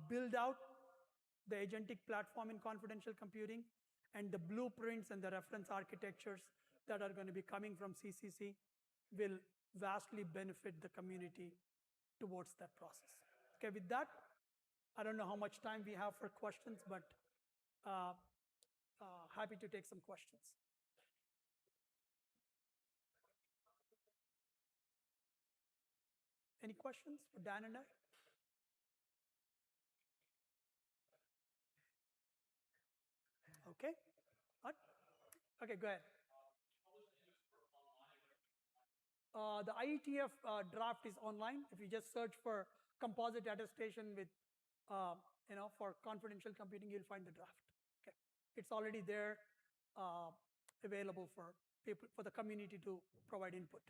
build out the agentic platform in confidential computing, and the blueprints and the reference architectures that are going to be coming from CCC will vastly benefit the community towards that process. Okay, with that, I don't know how much time we have for questions, but happy to take some questions. Any questions for Dan and I? Okay. What? Okay, go ahead. The IETF draft is online. If you just search for composite attestation with, for confidential computing, you'll find the draft. Okay, it's already there, available for people, for the community to provide input.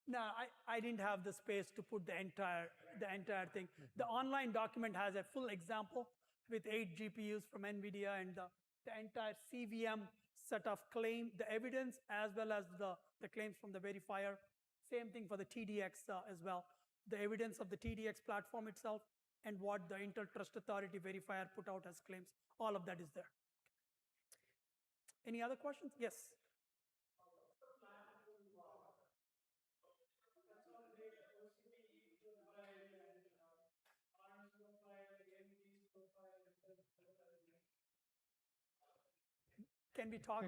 No, I didn't have the space to put the entire thing. The online document has a full example with 8 GPUs from NVIDIA and the entire CVM set of claim, the evidence, as well as the claims from the verifier. Same thing for the TDX as well. The evidence of the TDX platform itself and what the Intel Trust Authority verifier put out as claims. All of that is there. Any other questions? Yes. Can we talk?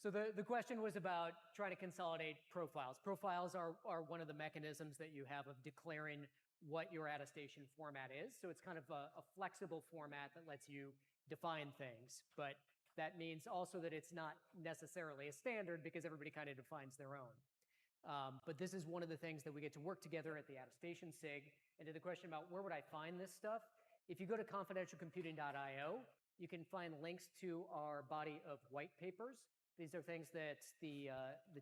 So the question was about trying to consolidate profiles. Profiles are one of the mechanisms that you have of declaring what your attestation format is. So it's kind of a flexible format that lets you define things. But that means also that it's not necessarily a standard because everybody kind of defines their own. But this is one of the things that we get to work together at the attestation SIG. And to the question about where would I find this stuff, if you go to confidentialcomputing.io, you can find links to our body of white papers. These are things that the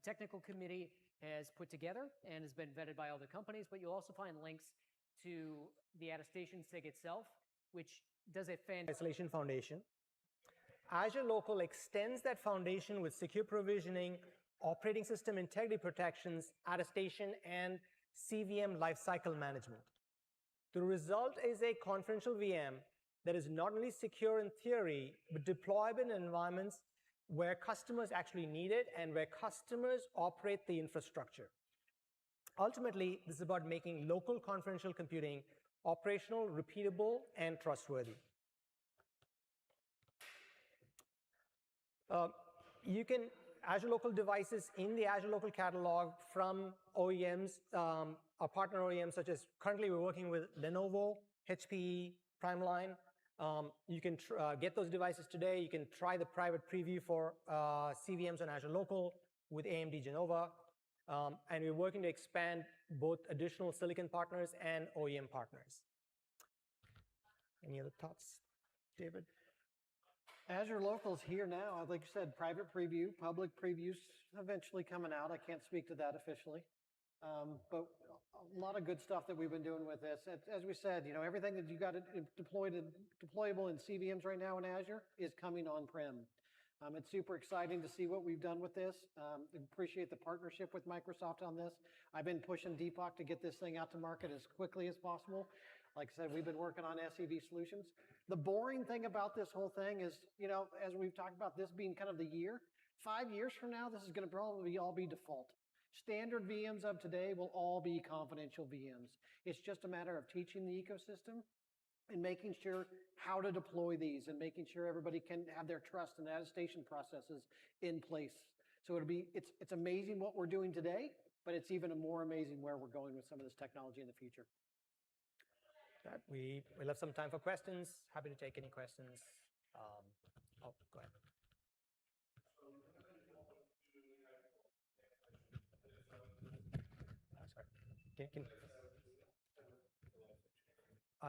technical committee has put together and has been vetted by all the companies, but you'll also find links to the attestation SIG itself, which does a fantastic isolation foundation. Azure Local extends that foundation with secure provisioning, operating system integrity protections, attestation, and CVM lifecycle management. The result is a confidential VM that is not only secure in theory, but deployable in environments where customers actually need it and where customers operate the infrastructure. Ultimately, this is about making local confidential computing operational, repeatable, and trustworthy. You can Azure Local devices in the Azure Local catalog from OEMs, our partner OEMs, such as currently we're working with Lenovo, HPE, Primeline. You can get those devices today. You can try the private preview for CVMs on Azure Local with AMD Genova. And we're working to expand both additional silicon partners and OEM partners. Any other thoughts, David? Azure Local's here now. Like you said, private preview, public previews eventually coming out. I can't speak to that officially. But a lot of good stuff that we've been doing with this. As we said, everything that you got deployable in CVMs right now in Azure is coming on-prem. It's super exciting to see what we've done with this. Appreciate the partnership with Microsoft on this. I've been pushing Deepak to get this thing out to market as quickly as possible. Like I said, we've been working on SEV solutions. The boring thing about this whole thing is, as we've talked about this being kind of the year, 5 years from now, this is going to probably all be default. Standard VMs of today will all be confidential VMs. It's just a matter of teaching the ecosystem and making sure how to deploy these and making sure everybody can have their trust and attestation processes in place. So it's amazing what we're doing today, but it's even more amazing where we're going with some of this technology in the future. We'll have some time for questions. Happy to take any questions. Go ahead.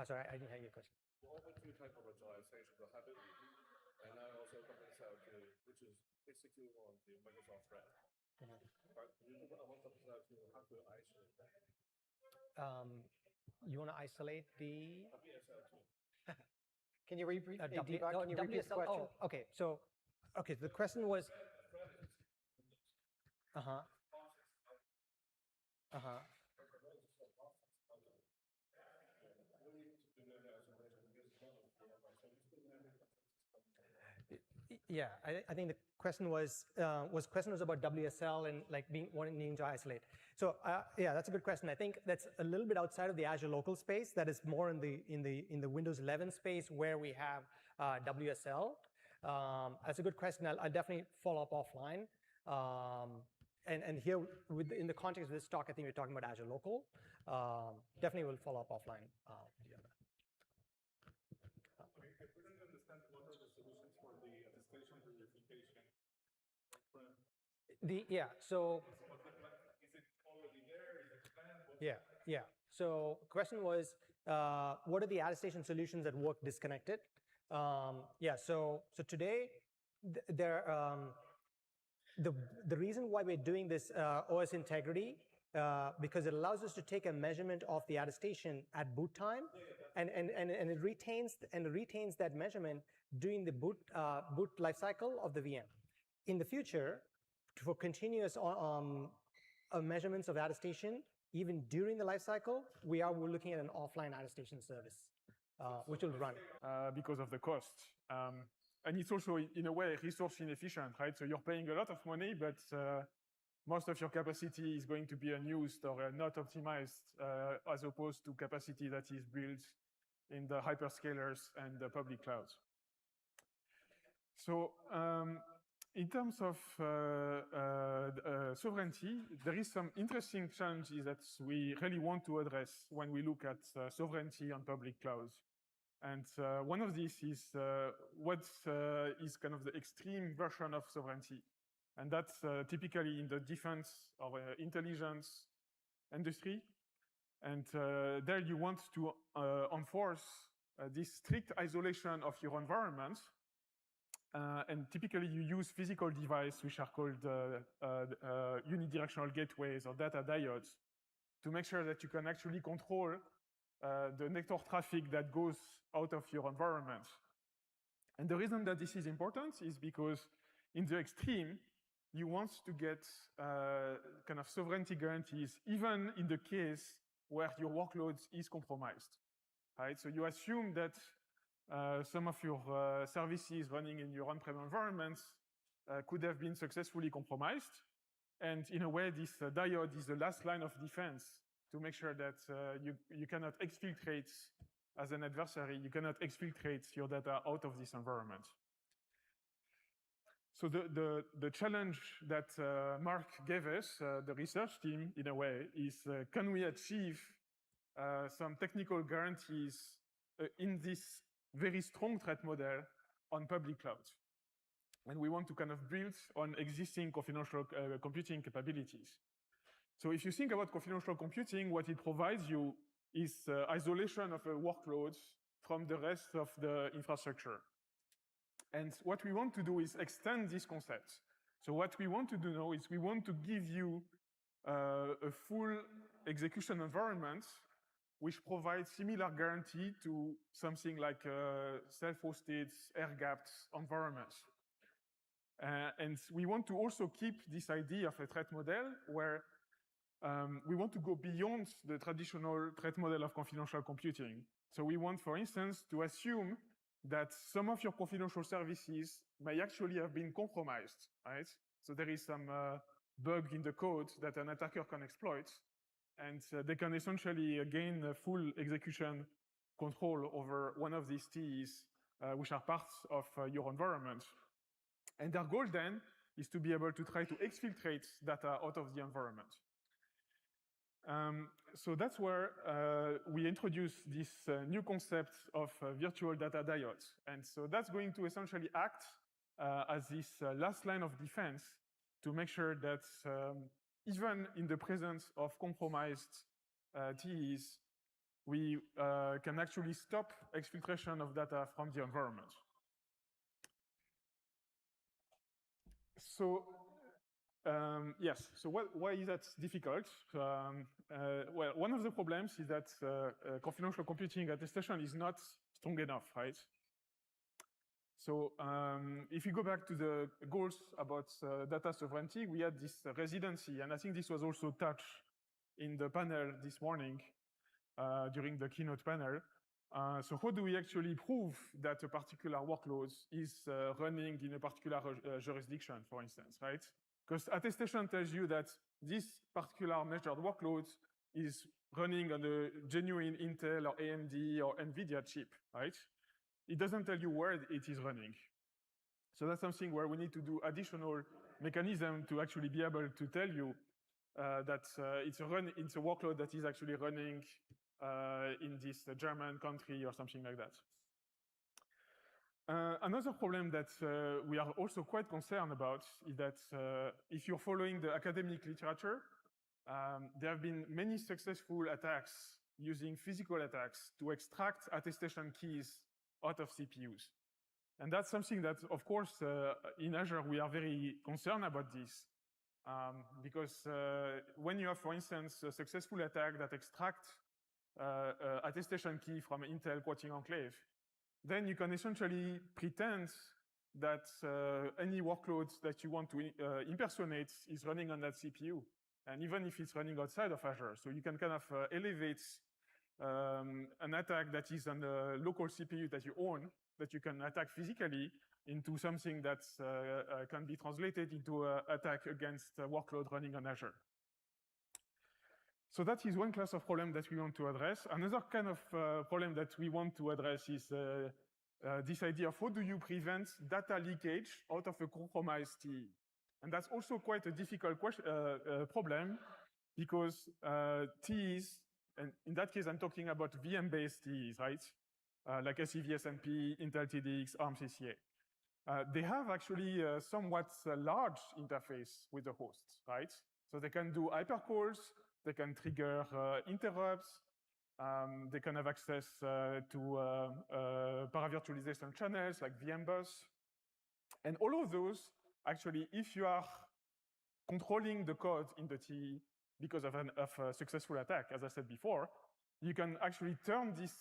Sorry, I didn't hear your question. What are the two types of virtualization, the hybrid and now also companies have which is execute on the Microsoft thread. But you want to how to isolate that? You want to isolate the Can you repeat? Hey, W- Deepak, can you repeat the WSL question? Oh, okay. The question was. Uh-huh. Uh-huh. Yeah, I think the question was about WSL and like needing to isolate. So yeah, that's a good question. I think that's a little bit outside of the Azure local space. That is more in the Windows 11 space where we have WSL. That's a good question. I'll definitely follow up offline. And here, in the context of this talk, I think we're talking about Azure local. Definitely, we'll follow up offline. Yeah. I couldn't understand what are the solutions for the attestation verification on-prem. So Is it already there? Is it planned? yeah. So question was, what are the attestation solutions that work disconnected? So today, the reason why we're doing this OS integrity because it allows us to take a measurement of the attestation at boot time, and it retains that measurement during the boot lifecycle of the VM. In the future, for continuous measurements of attestation, even during the lifecycle, we're looking at an offline attestation service, which will run. Because of the cost. And it's also, in a way, resource inefficient, right? So you're paying a lot of money, but most of your capacity is going to be unused or not optimized, as opposed to capacity that is built in the hyperscalers and the public clouds. So in terms of sovereignty, there is some interesting challenges that we really want to address when we look at sovereignty on public clouds. And one of these is what is kind of the extreme version of sovereignty. And that's typically in the defense or intelligence industry. And there you want to enforce this strict isolation of your environment. And typically you use physical devices, which are called unidirectional gateways or data diodes, to make sure that you can actually control the network traffic that goes out of your environment. And the reason that this is important is because in the extreme, you want to get kind of sovereignty guarantees, even in the case where your workload is compromised, right? So you assume that some of your services running in your on-prem environments could have been successfully compromised. And in a way, this diode is the last line of defense to make sure that you cannot exfiltrate as an adversary, you cannot exfiltrate your data out of this environment. So the challenge that Mark gave us, the research team, in a way, is can we achieve some technical guarantees in this very strong threat model on public clouds? And we want to kind of build on existing confidential computing capabilities. So if you think about confidential computing, what it provides you is isolation of workloads from the rest of the infrastructure. And what we want to do is extend this concept. So what we want to do now is we want to give you a full execution environment which provides similar guarantee to something like self-hosted, air-gapped environments. And we want to also keep this idea of a threat model where we want to go beyond the traditional threat model of confidential computing. So we want, for instance, to assume that some of your confidential services may actually have been compromised, right? So there is some bug in the code that an attacker can exploit, and they can essentially gain full execution control over one of these TEs, which are parts of your environment. And their goal then is to be able to try to exfiltrate data out of the environment. So that's where we introduce this new concept of virtual data diodes. And so that's going to essentially act as this last line of defense to make sure that even in the presence of compromised TEs, we can actually stop exfiltration of data from the environment. So yes, so why is that difficult? Well, one of the problems is that confidential computing attestation is not strong enough, right? So if you go back to the goals about data sovereignty, we had this residency, and I think this was also touched in the panel this morning during the keynote panel. So how do we actually prove that a particular workload is running in a particular jurisdiction, for instance, right? Because attestation tells you that this particular measured workload is running on a genuine Intel or AMD or NVIDIA chip, right? It doesn't tell you where it is running. So that's something where we need to do additional mechanism to actually be able to tell you that it's a workload that is actually running in this German country or something like that. Another problem that we are also quite concerned about is that if you're following the academic literature, there have been many successful attacks using physical attacks to extract attestation keys out of CPUs. And that's something that, of course, in Azure, we are very concerned about this. Because when you have, for instance, a successful attack that extracts attestation key from Intel quoting enclave, then you can essentially pretend that any workload that you want to impersonate is running on that CPU, and even if it's running outside of Azure. So you can kind of elevate an attack that is on the local CPU that you own, that you can attack physically, into something that can be translated into an attack against a workload running on Azure. So that is one class of problem that we want to address. Another kind of problem that we want to address is this idea of how do you prevent data leakage out of a compromised TE? And that's also quite a difficult problem, because TEs, and in that case, I'm talking about VM-based TEs, right? Like SEV-SMP, Intel TDX, ARM CCA. They have actually a somewhat large interface with the hosts, right? So they can do hypercalls, they can trigger interrupts, they can have access to paravirtualization channels like VMbus. And all of those, actually, if you are controlling the code in the TE because of a successful attack, as I said before, you can actually turn these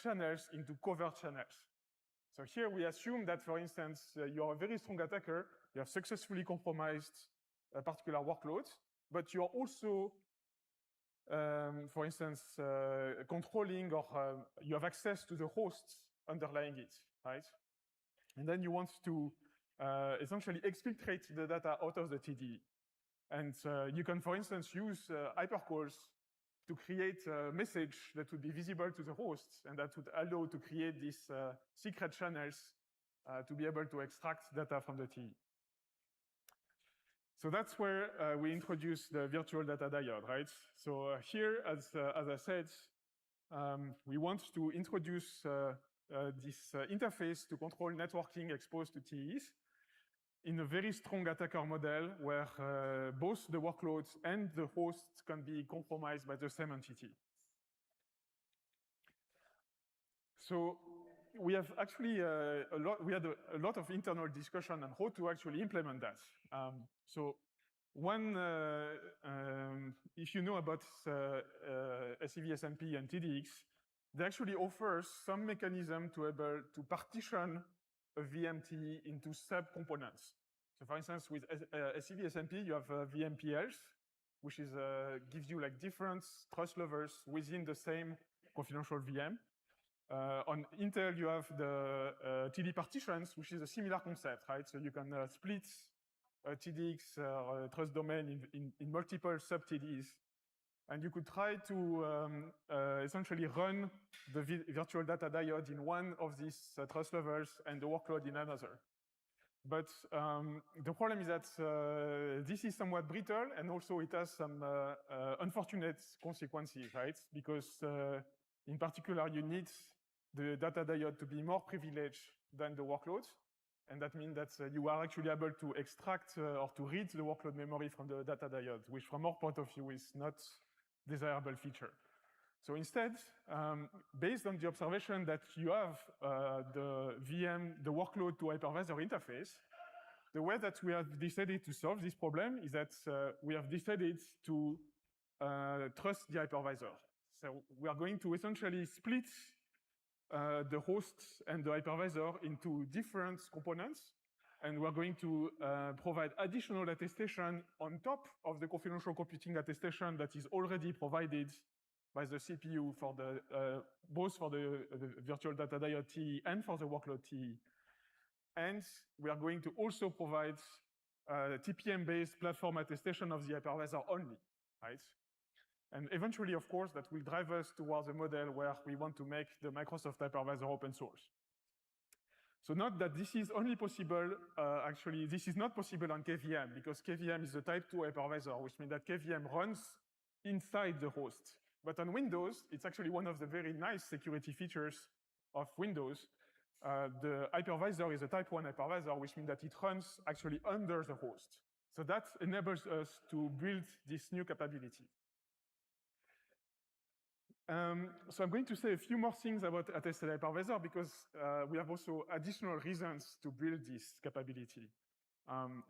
channels into covert channels. So here we assume that, for instance, you're a very strong attacker, you have successfully compromised a particular workload, but you're also, for instance, controlling or you have access to the hosts underlying it, right? And then you want to essentially exfiltrate the data out of the TDE. And you can, for instance, use hypercalls to create a message that would be visible to the hosts, and that would allow to create these secret channels to be able to extract data from the TE. So that's where we introduce the virtual data diode, right? So here, as I said, we want to introduce this interface to control networking exposed to TEs in a very strong attacker model where both the workloads and the hosts can be compromised by the same entity. So we have actually we had a lot of internal discussion on how to actually implement that. So one, if you know about SEV-SMP and TDX, they actually offer some mechanism to able to partition a VMT into sub-components. So for instance, with SEV-SMP, you have VMPLs, which is gives you like different trust levels within the same confidential VM. On Intel, you have the TD partitions, which is a similar concept, right? So you can split TDX trust domain in multiple sub-TDs. And you could try to essentially run the virtual data diode in one of these trust levels and the workload in another. But the problem is that this is somewhat brittle, and also it has some unfortunate consequences, right? Because in particular, you need the data diode to be more privileged than the workload. And that means that you are actually able to extract or to read the workload memory from the data diode, which from our point of view is not desirable feature. So instead, based on the observation that you have the VM, the workload to hypervisor interface, the way that we have decided to solve this problem is that we have decided to trust the hypervisor. So we are going to essentially split the host and the hypervisor into different components. And we're going to provide additional attestation on top of the confidential computing attestation that is already provided by the CPU for the both for the virtual data diode TE and for the workload TE. And we are going to also provide TPM-based platform attestation of the hypervisor only, right? And eventually, of course, that will drive us towards a model where we want to make the Microsoft hypervisor open source. So note that this is only possible, actually, this is not possible on KVM because KVM is a type 2 hypervisor, which means that KVM runs inside the host. But on Windows, it's actually one of the very nice security features of Windows. The hypervisor is a type 1 hypervisor, which means that it runs actually under the host. So that enables us to build this new capability. So I'm going to say a few more things about attested hypervisor because we have also additional reasons to build this capability.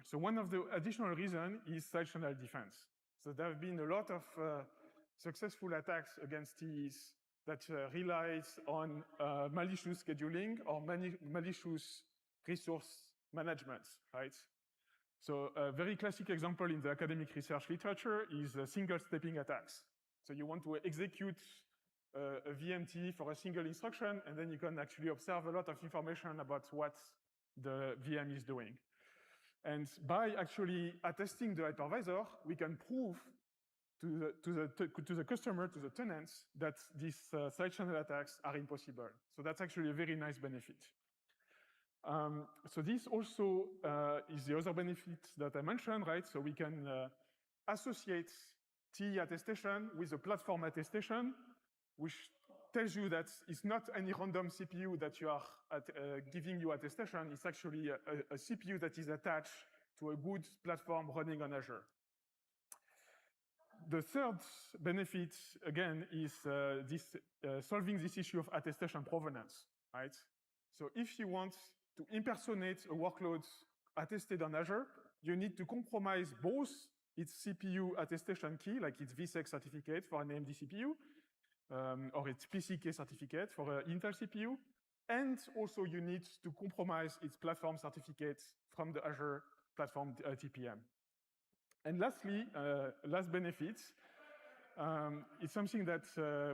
So one of the additional reasons is side channel defense. So there have been a lot of successful attacks against TEs that relies on malicious scheduling or malicious resource management, right? So a very classic example in the academic research literature is single-stepping attacks. So you want to execute a VMT for a single instruction, and then you can actually observe a lot of information about what the VM is doing. And by actually attesting the hypervisor, we can prove to the customer, to the tenants, that these side channel attacks are impossible. So that's actually a very nice benefit. So this also is the other benefit that I mentioned, right? So we can associate TE attestation with a platform attestation, which tells you that it's not any random CPU that you are giving you attestation. It's actually a CPU that is attached to a good platform running on Azure. The third benefit, again, is solving this issue of attestation provenance, right? So if you want to impersonate a workload attested on Azure, you need to compromise both its CPU attestation key, like its vSec certificate for an AMD CPU, or its PCK certificate for an Intel CPU, and also you need to compromise its platform certificate from the Azure platform TPM. And lastly, last benefit, it's something that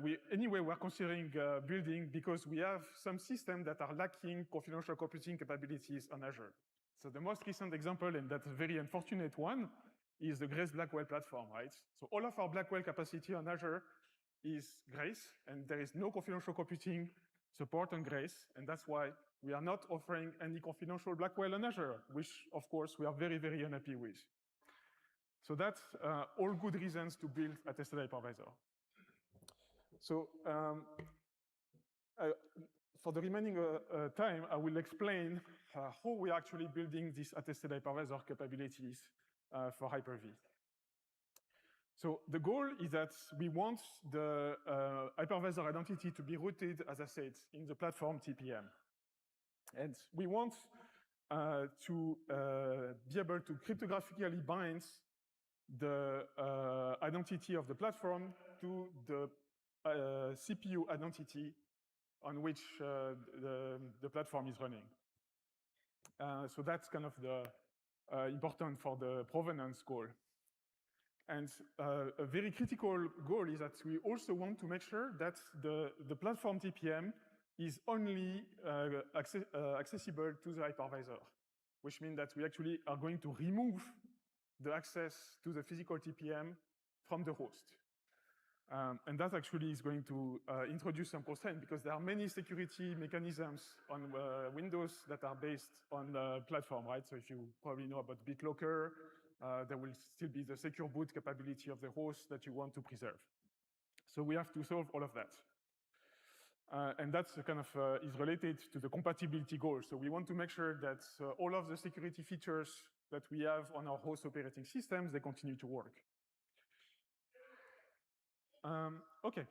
we're considering building because we have some systems that are lacking confidential computing capabilities on Azure. So the most recent example, and that's a very unfortunate one, is the Grace Blackwell platform, right? So all of our Blackwell capacity on Azure is Grace, and there is no confidential computing support on Grace, and that's why we are not offering any confidential Blackwell on Azure, which, of course, we are very, very unhappy with. So that's all good reasons to build attested hypervisor. So for the remaining time, I will explain how we're actually building these attested hypervisor capabilities for Hyper-V. So the goal is that we want the hypervisor identity to be rooted, as I said, in the platform TPM. And we want to be able to cryptographically bind the identity of the platform to the CPU identity on which the platform is running. So that's kind of the important for the provenance goal. And a very critical goal is that we also want to make sure that the platform TPM is only accessible to the hypervisor, which means that we actually are going to remove the access to the physical TPM from the host. And that actually is going to introduce some constraint because there are many security mechanisms on Windows that are based on the platform, right? So if you probably know about BitLocker, there will still be the secure boot capability of the host that you want to preserve. So we have to solve all of that. And that's kind of is related to the compatibility goal. So we want to make sure that all of the security features that we have on our host operating systems, they continue to work. Okay,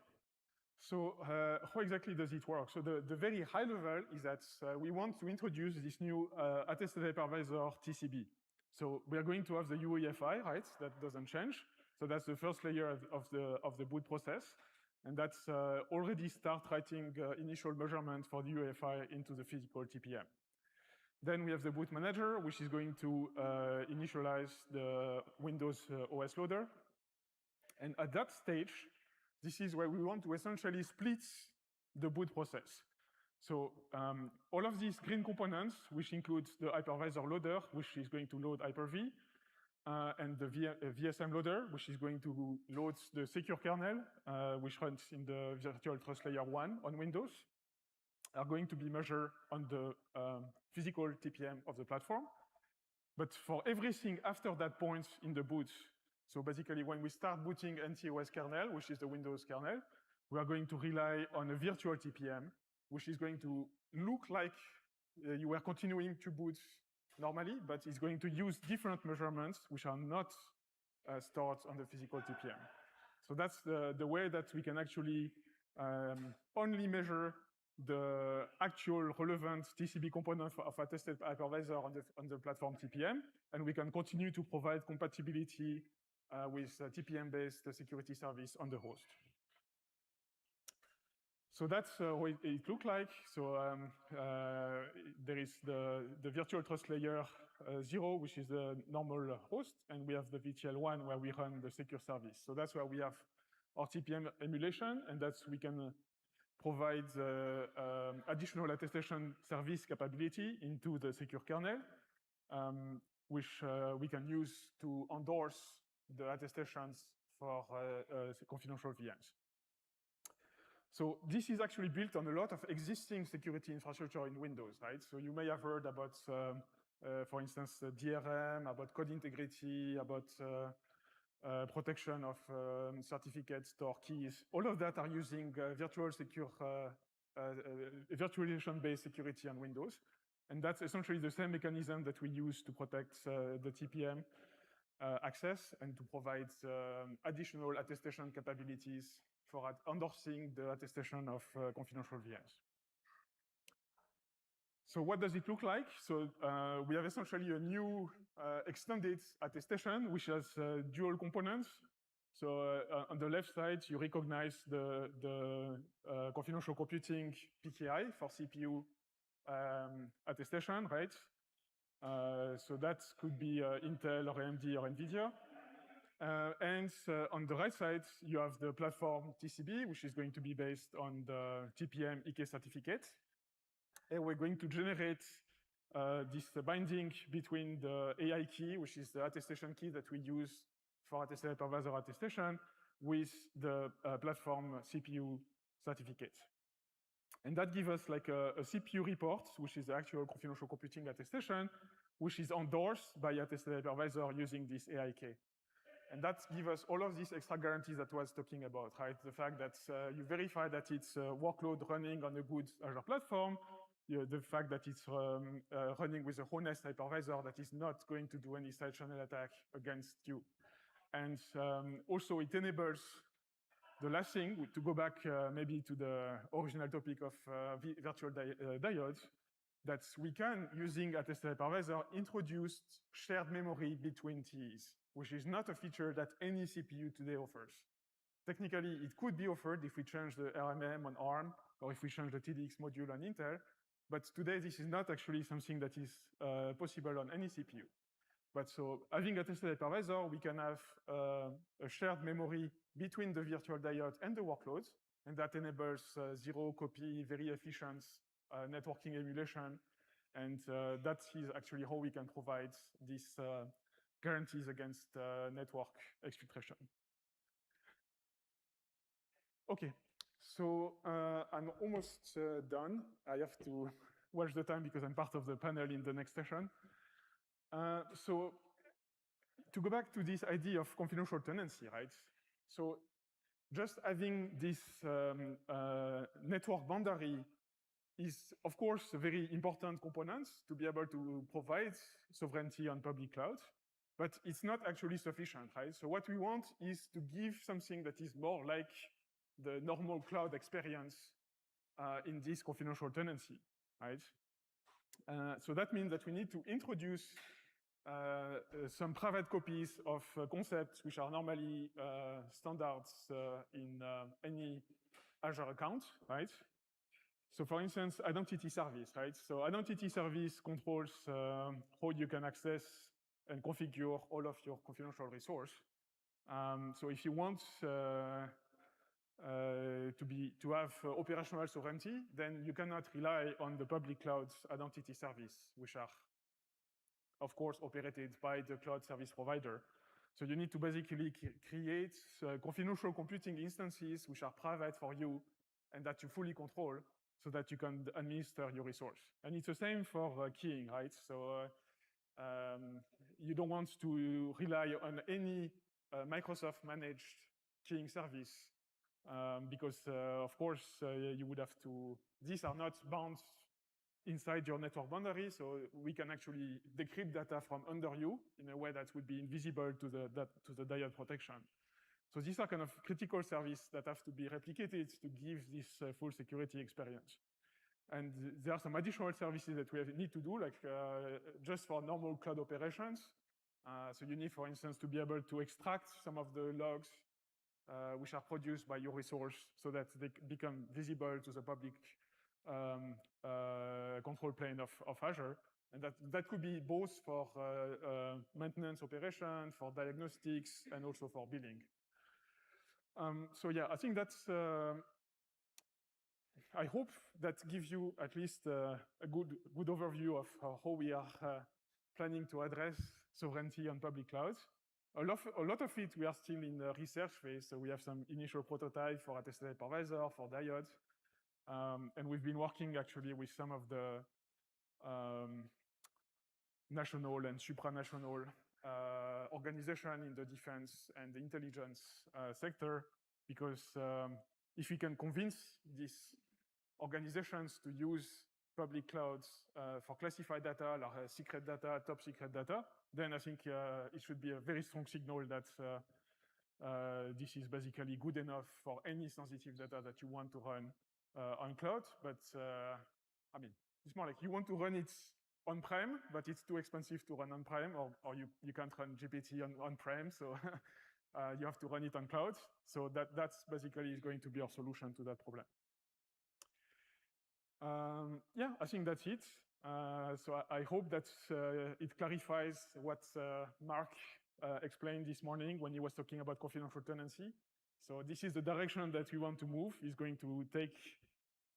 so how exactly does it work? So the very high level is that we want to introduce this new attested hypervisor TCB. So we are going to have the UEFI, right? That doesn't change. So that's the first layer of the boot process. And that's already start writing initial measurement for the UEFI into the physical TPM. Then we have the boot manager, which is going to initialize the Windows OS loader. And at that stage, this is where we want to essentially split the boot process. So all of these green components, which includes the hypervisor loader, which is going to load Hyper-V, and the VSM loader, which is going to load the secure kernel, which runs in the virtual trust layer 1 on Windows, are going to be measured on the physical TPM of the platform. But for everything after that point in the boot, so basically when we start booting NTOS kernel, which is the Windows kernel, we are going to rely on a virtual TPM, which is going to look like you were continuing to boot normally, but it's going to use different measurements which are not stored on the physical TPM. So that's the way that we can actually only measure the actual relevant TCP component of a tested hypervisor on the platform TPM, and we can continue to provide compatibility with TPM-based security service on the host. So that's what it looks like. So there is the virtual trust layer 0, which is the normal host, and we have the VTL1 where we run the secure service. So that's where we have our TPM emulation, and that's we can provide additional attestation service capability into the secure kernel, which we can use to endorse the attestations for confidential VMs. So this is actually built on a lot of existing security infrastructure in Windows, right? So you may have heard about, for instance, DRM, about code integrity, about protection of certificates, store keys. All of that are using virtualization-based security on Windows. And that's essentially the same mechanism that we use to protect the TPM access and to provide additional attestation capabilities for endorsing the attestation of confidential VMs. So what does it look like? So we have essentially a new extended attestation, which has dual components. So on the left side, you recognize the confidential computing PKI for CPU attestation, right? So that could be Intel or AMD or NVIDIA. And on the right side, you have the platform TCB, which is going to be based on the TPM EK certificate. And we're going to generate this binding between the AI key, which is the attestation key that we use for attested hypervisor attestation, with the platform CPU certificate. And that gives us like a CPU report, which is the actual confidential computing attestation, which is endorsed by attested hypervisor using this AI key. And that gives us all of these extra guarantees that I was talking about, right? The fact that you verify that it's a workload running on a good Azure platform, the fact that it's running with a honest hypervisor that is not going to do any side channel attack against you. And also it enables the last thing, to go back maybe to the original topic of virtual diodes, that we can, using attested hypervisor, introduce shared memory between TEs, which is not a feature that any CPU today offers. Technically, it could be offered if we change the RMM on ARM, or if we change the TDX module on Intel, but today this is not actually something that is possible on any CPU. But so having attested hypervisor, we can have a shared memory between the virtual diode and the workloads, and that enables zero copy, very efficient networking emulation, and that is actually how we can provide these guarantees against network exfiltration. Okay, so I'm almost done. I have to watch the time because I'm part of the panel in the next session. So to go back to this idea of confidential tenancy, right? So just having this network boundary is, of course, a very important component to be able to provide sovereignty on public cloud, but it's not actually sufficient, right? So what we want is to give something that is more like the normal cloud experience in this confidential tenancy, right? So that means that we need to introduce some private copies of concepts which are normally standards in any Azure account, right? So for instance, identity service, right? So identity service controls how you can access and configure all of your confidential resource. So if you want to have operational sovereignty, then you cannot rely on the public cloud's identity service, which are, of course, operated by the cloud service provider. So you need to basically create confidential computing instances which are private for you and that you fully control so that you can administer your resource. And it's the same for keying, right? So you don't want to rely on any Microsoft managed keying service because, of course, you would have to, these are not bound inside your network boundary, so we can actually decrypt data from under you in a way that would be invisible to the diode protection. So these are kind of critical services that have to be replicated to give this full security experience. And there are some additional services that we need to do, like just for normal cloud operations. So you need, for instance, to be able to extract some of the logs which are produced by your resource so that they become visible to the public control plane of Azure. And that could be both for maintenance operation, for diagnostics, and also for billing. So yeah, I think that's, I hope that gives you at least a good overview of how we are planning to address sovereignty on public clouds. A lot of it, we are still in the research phase, so we have some initial prototype for attested hypervisor, for diodes, and we've been working actually with some of the national and supranational organization in the defense and the intelligence sector, because if we can convince these organizations to use public clouds for classified data, like secret data, top secret data, then I think it should be a very strong signal that this is basically good enough for any sensitive data that you want to run on cloud. But I mean, it's more like you want to run it on-prem, but it's too expensive to run on-prem, or you can't run GPT on-prem, so you have to run it on cloud. So that's basically is going to be our solution to that problem. Yeah, I think that's it. So I hope that it clarifies what Mark explained this morning when he was talking about confidential tenancy. So this is the direction that we want to move. It's going to take,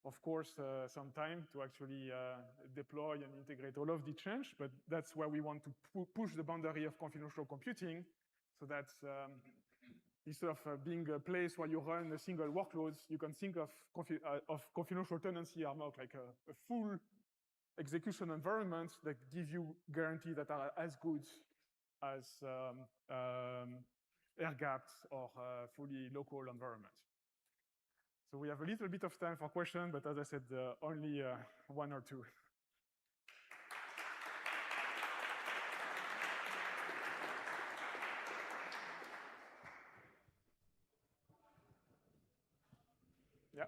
of course, some time to actually deploy and integrate all of the change, but that's where we want to push the boundary of confidential computing so that instead of being a place where you run a single workload, you can think of confidential tenancy are more like a full execution environment that give you guarantee that are as good as air-gapped or fully local environments. So we have a little bit of time for questions, but as I said, only one or two. Yeah.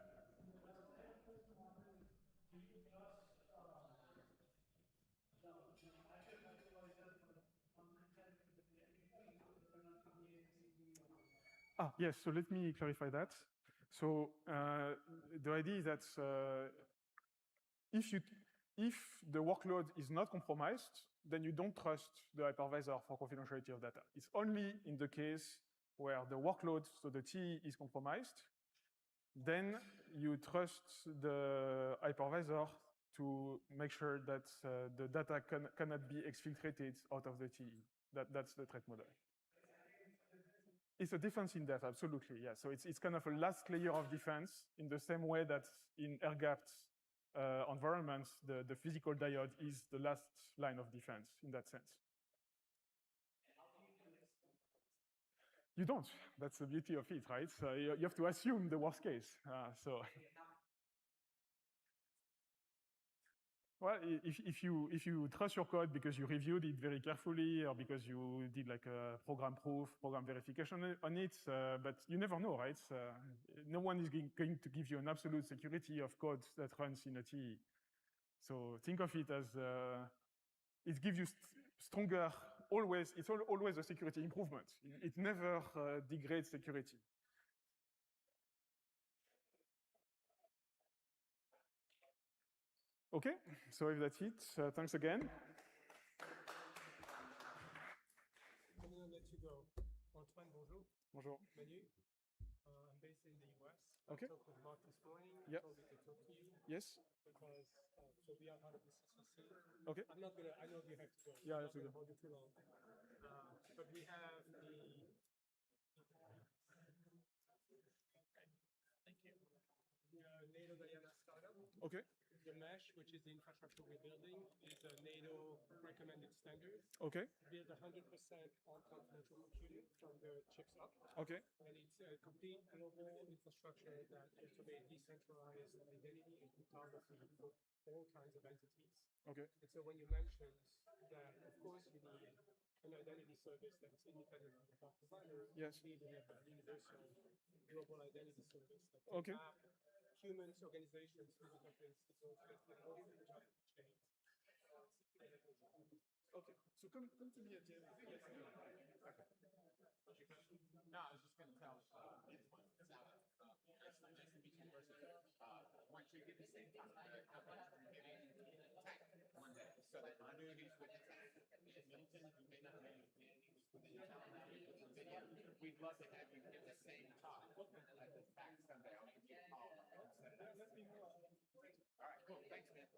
Yes, so let me clarify that. So the idea is that if the workload is not compromised, then you don't trust the hypervisor for confidentiality of data. It's only in the case where the workload, so the TE, is compromised, then you trust the hypervisor to make sure that the data cannot be exfiltrated out of the TE. That's the threat model. It's a defense in depth, absolutely, yeah. So it's kind of a last layer of defense in the same way that in air-gapped environments, the physical diode is the last line of defense in that sense. You don't. That's the beauty of it, right? So you have to assume the worst case. Well, if you trust your code because you reviewed it very carefully or because you did like a program proof, program verification on it, but you never know, right? No one is going to give you an absolute security of code that runs in a TE. So think of it as it gives you stronger. Always, it's always a security improvement. It never degrades security. Okay, so if that's it, thanks again. I'm going to let you go. Antoine, bonjour. Bonjour. Menu. I'm based in the US. Okay. I talked with Mark this morning. Yeah. I told me to talk to you Yes. because so we are part of the CCC. Okay. I'm not gonna. I know you have to go. Yeah, I'm I have to not go. gonna hold you too long. But we have the. Thank you. The NATO Diana startup. Okay. The mesh, which is the infrastructure we're building, is a NATO recommended standard. Okay. Built 100% on confidential computing from the chips up. Okay. And it's a complete global infrastructure that automates decentralized identity and cryptography for all kinds of entities. Okay. And so when you mentioned that, of course, you need an identity service that's independent from the cloud provider, Yes. you need to have a universal global identity service that Okay. can map humans, organizations, physical principles, and all the chains. Okay. So come to me at the end. Yes. No, I was just going to tell Antoine, it's nice to meet you versus once you get the same time, how much you're getting tech one day. So that I knew he's with tech. Milton, you may not know his name, he's with Intel now, he's with NVIDIA. We'd love to have you give the same talk at the tech Sunday. I'll give you a call and set it up. All right, cool. Thanks, man.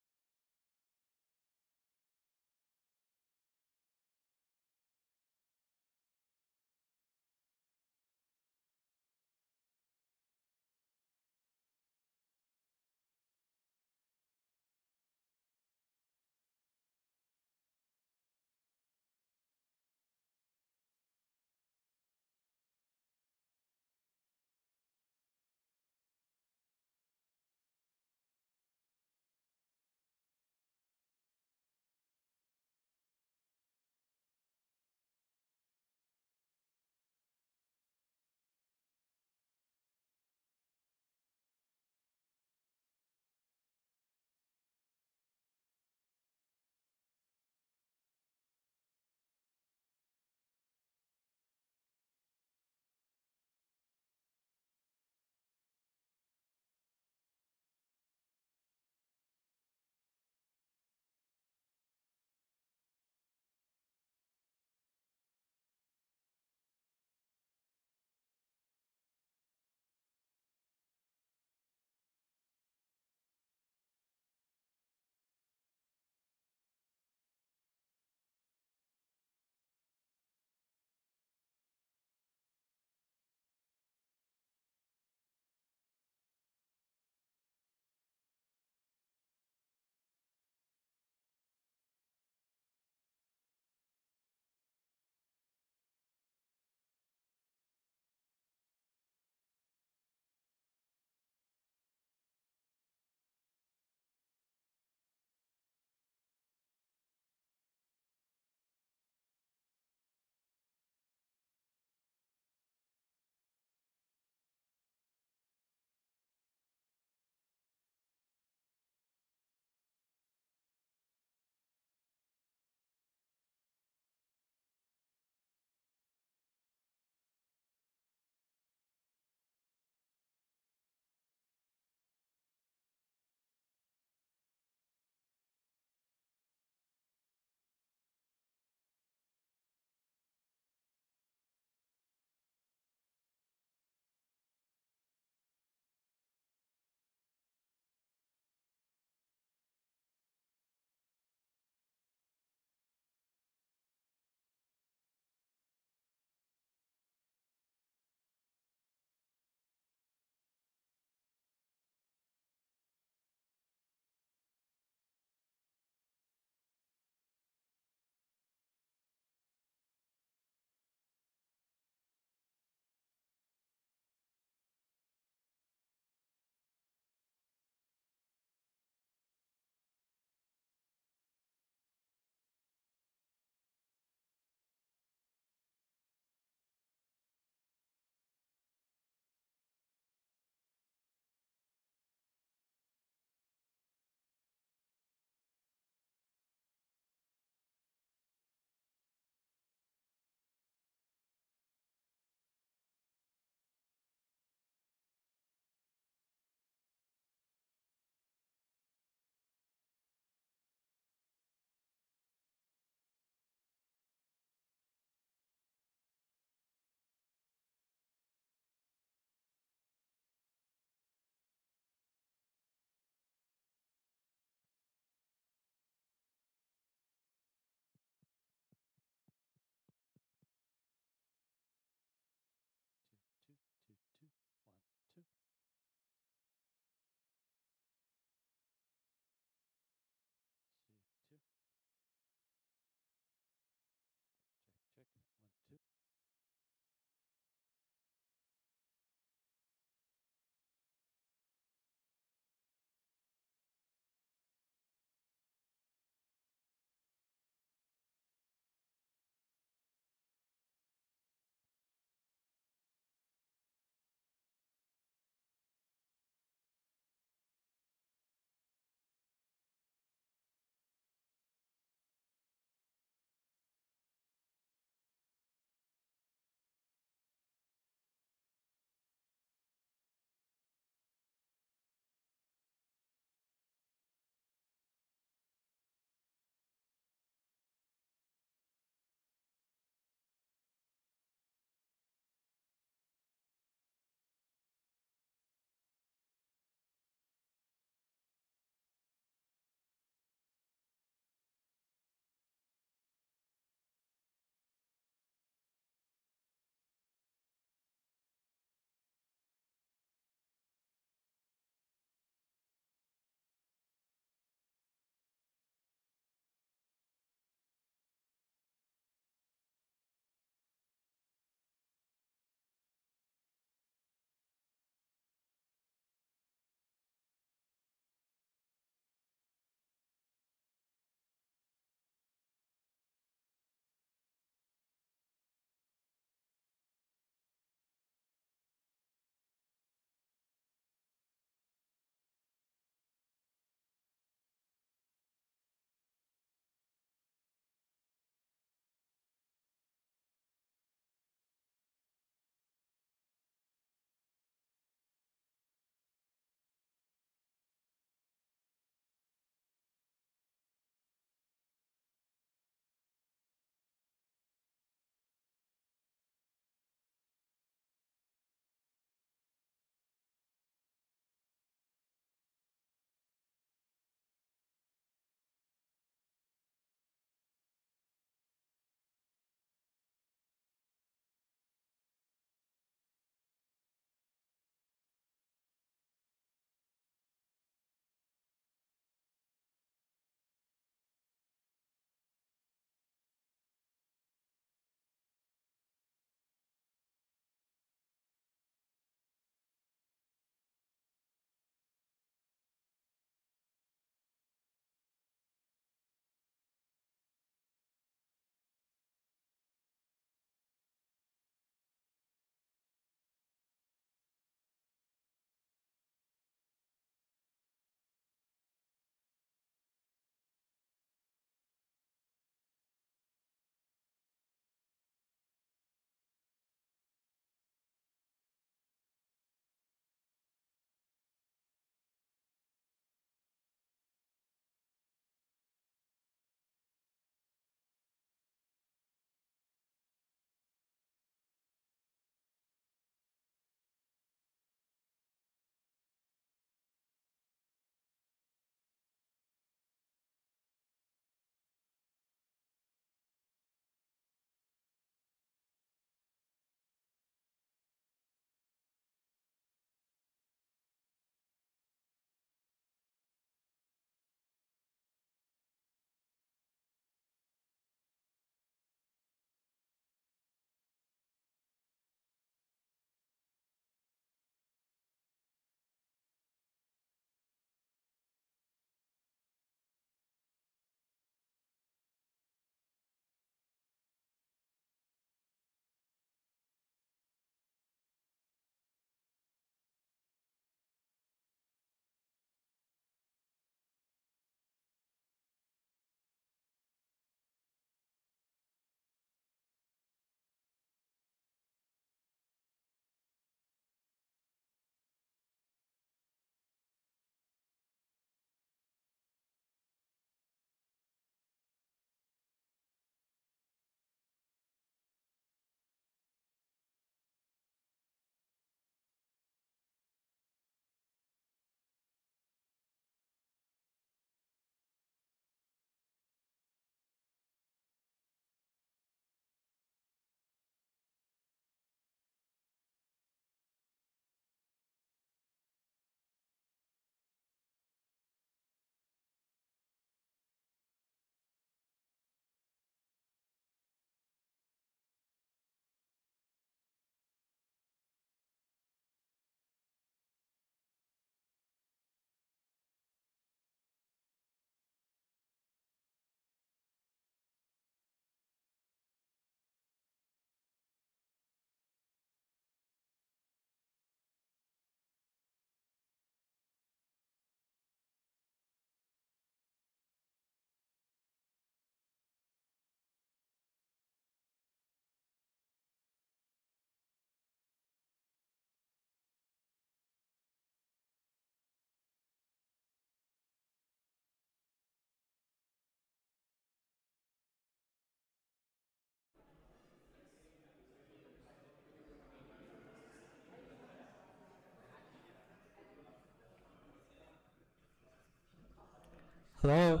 Hello?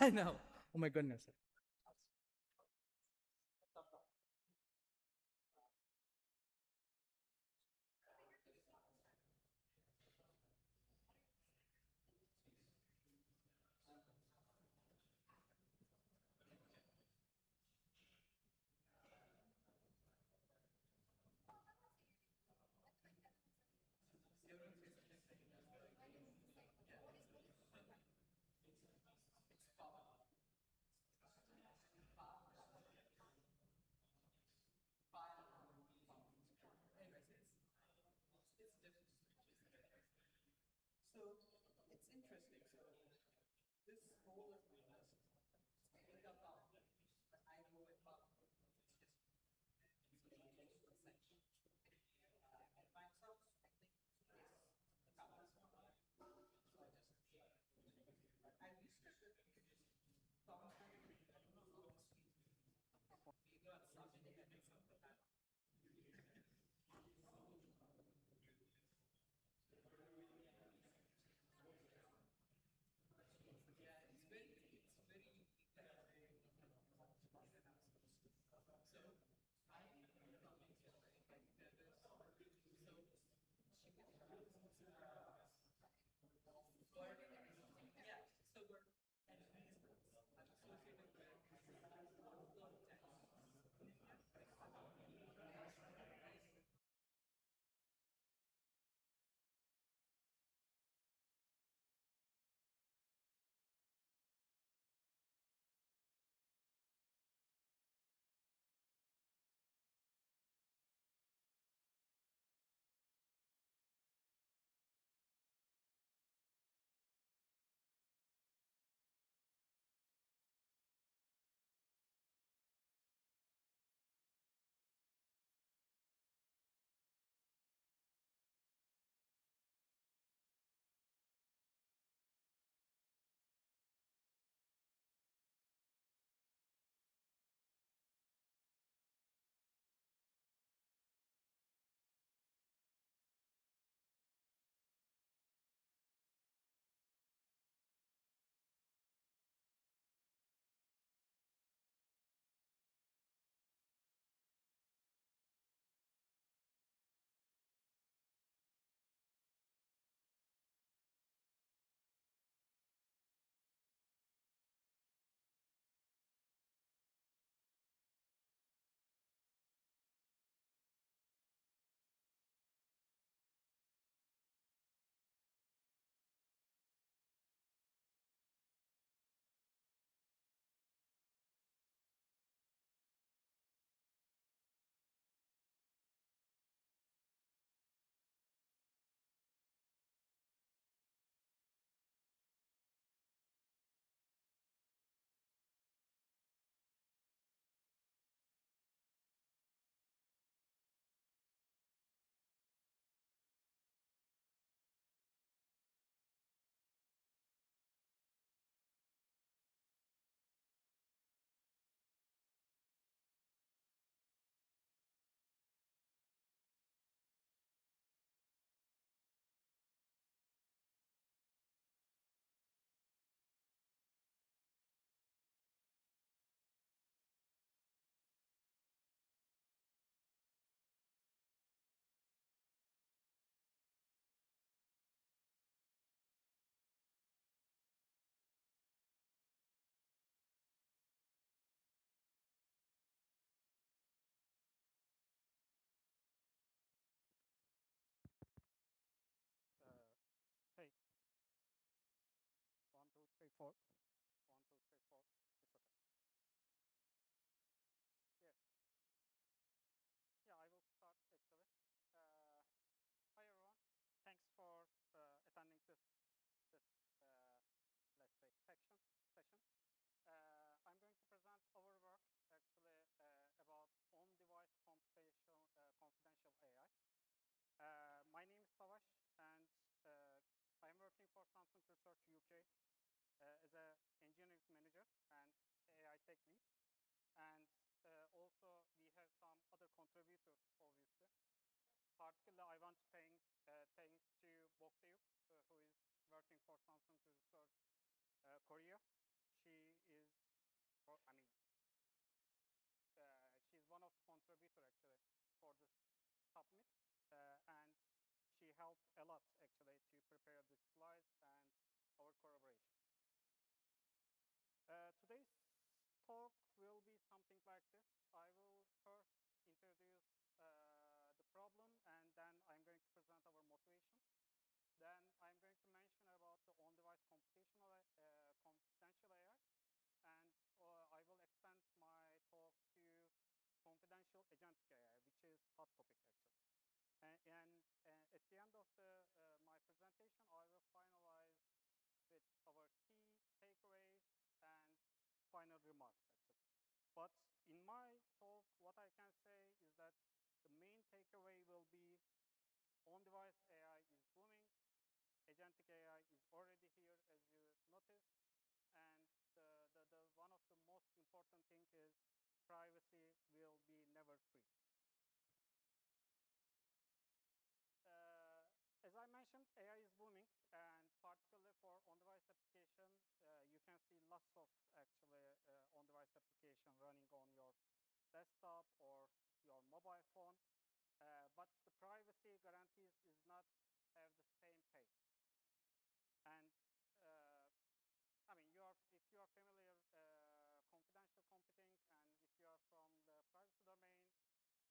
I know. Oh my goodness. Hey, 1, 2, 3, 4. 1, 2, 3, 4. It's okay. Yeah, yeah, I will start actually. Uh, Hi everyone. Thanks for attending this let's say session. I'm going to present our work actually about on-device confidential AI. My name is Savaş, and I'm working for Samsung Research UK as a engineering manager and AI tech lead. And also we have some other contributors, obviously. Particularly, I want to thanks to Boktayuk, who is working for Samsung Research Korea. She is, I mean, she's one of the contributors actually for this submit, and she helped a lot actually to prepare the slides and our collaboration. Today's talk will be something like this. I will first introduce the problem, and then I'm going to present our motivation. Then I'm going to mention about the on-device confidential AI, and I will extend my talk to confidential agentic AI, which is hot topic actually. And at the end of my presentation, I will finalize with our key takeaways and final remarks actually. But in my talk, what I can say is that the main takeaway will be on-device AI is booming, agentic AI is already here, as you noticed, and one of the most important thing is privacy will be never free. As I mentioned, AI is booming, and particularly for on-device application, you can see lots of actually on-device application running on your desktop or your mobile phone, but the privacy guarantees is not have the same pace. And I mean, if you are familiar confidential computing, and if you are from the privacy domain,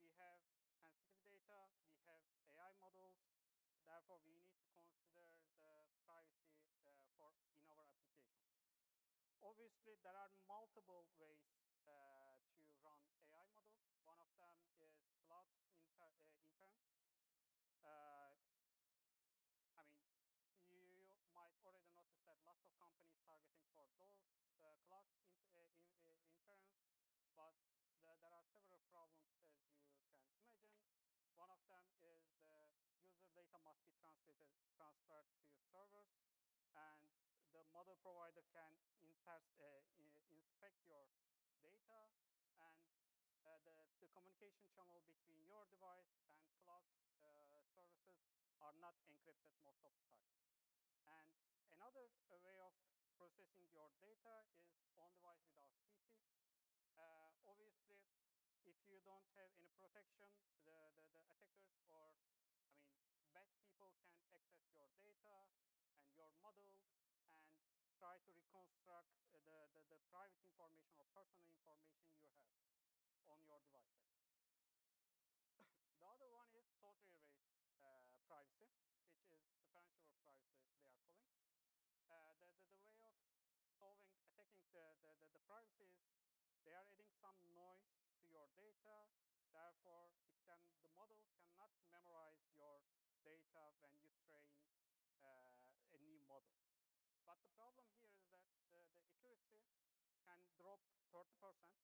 we have sensitive data, we have AI models. Therefore, we need to consider the privacy in our application. Obviously, there are multiple ways to run AI models. One of them is cloud inference. I mean, you might already notice that lots of companies targeting for those cloud inference, but there are several problems, as you can imagine. One of them is the user data must be transferred to servers, and the model provider can inspect your data, and the communication channel between your device and cloud services are not encrypted most of the time. And another way of processing your data is on-device without CC. Obviously, if you don't have any protection, the attackers or, I mean, bad people can access your data and your model and try to reconstruct the private information or personal information you have on your device. The other one is software-based privacy, which is differential privacy they are calling. The way of attacking the privacy is they are adding some noise to your data. Therefore, the model cannot memorize your data when you train a new model. But the problem here is that the accuracy can drop 30%,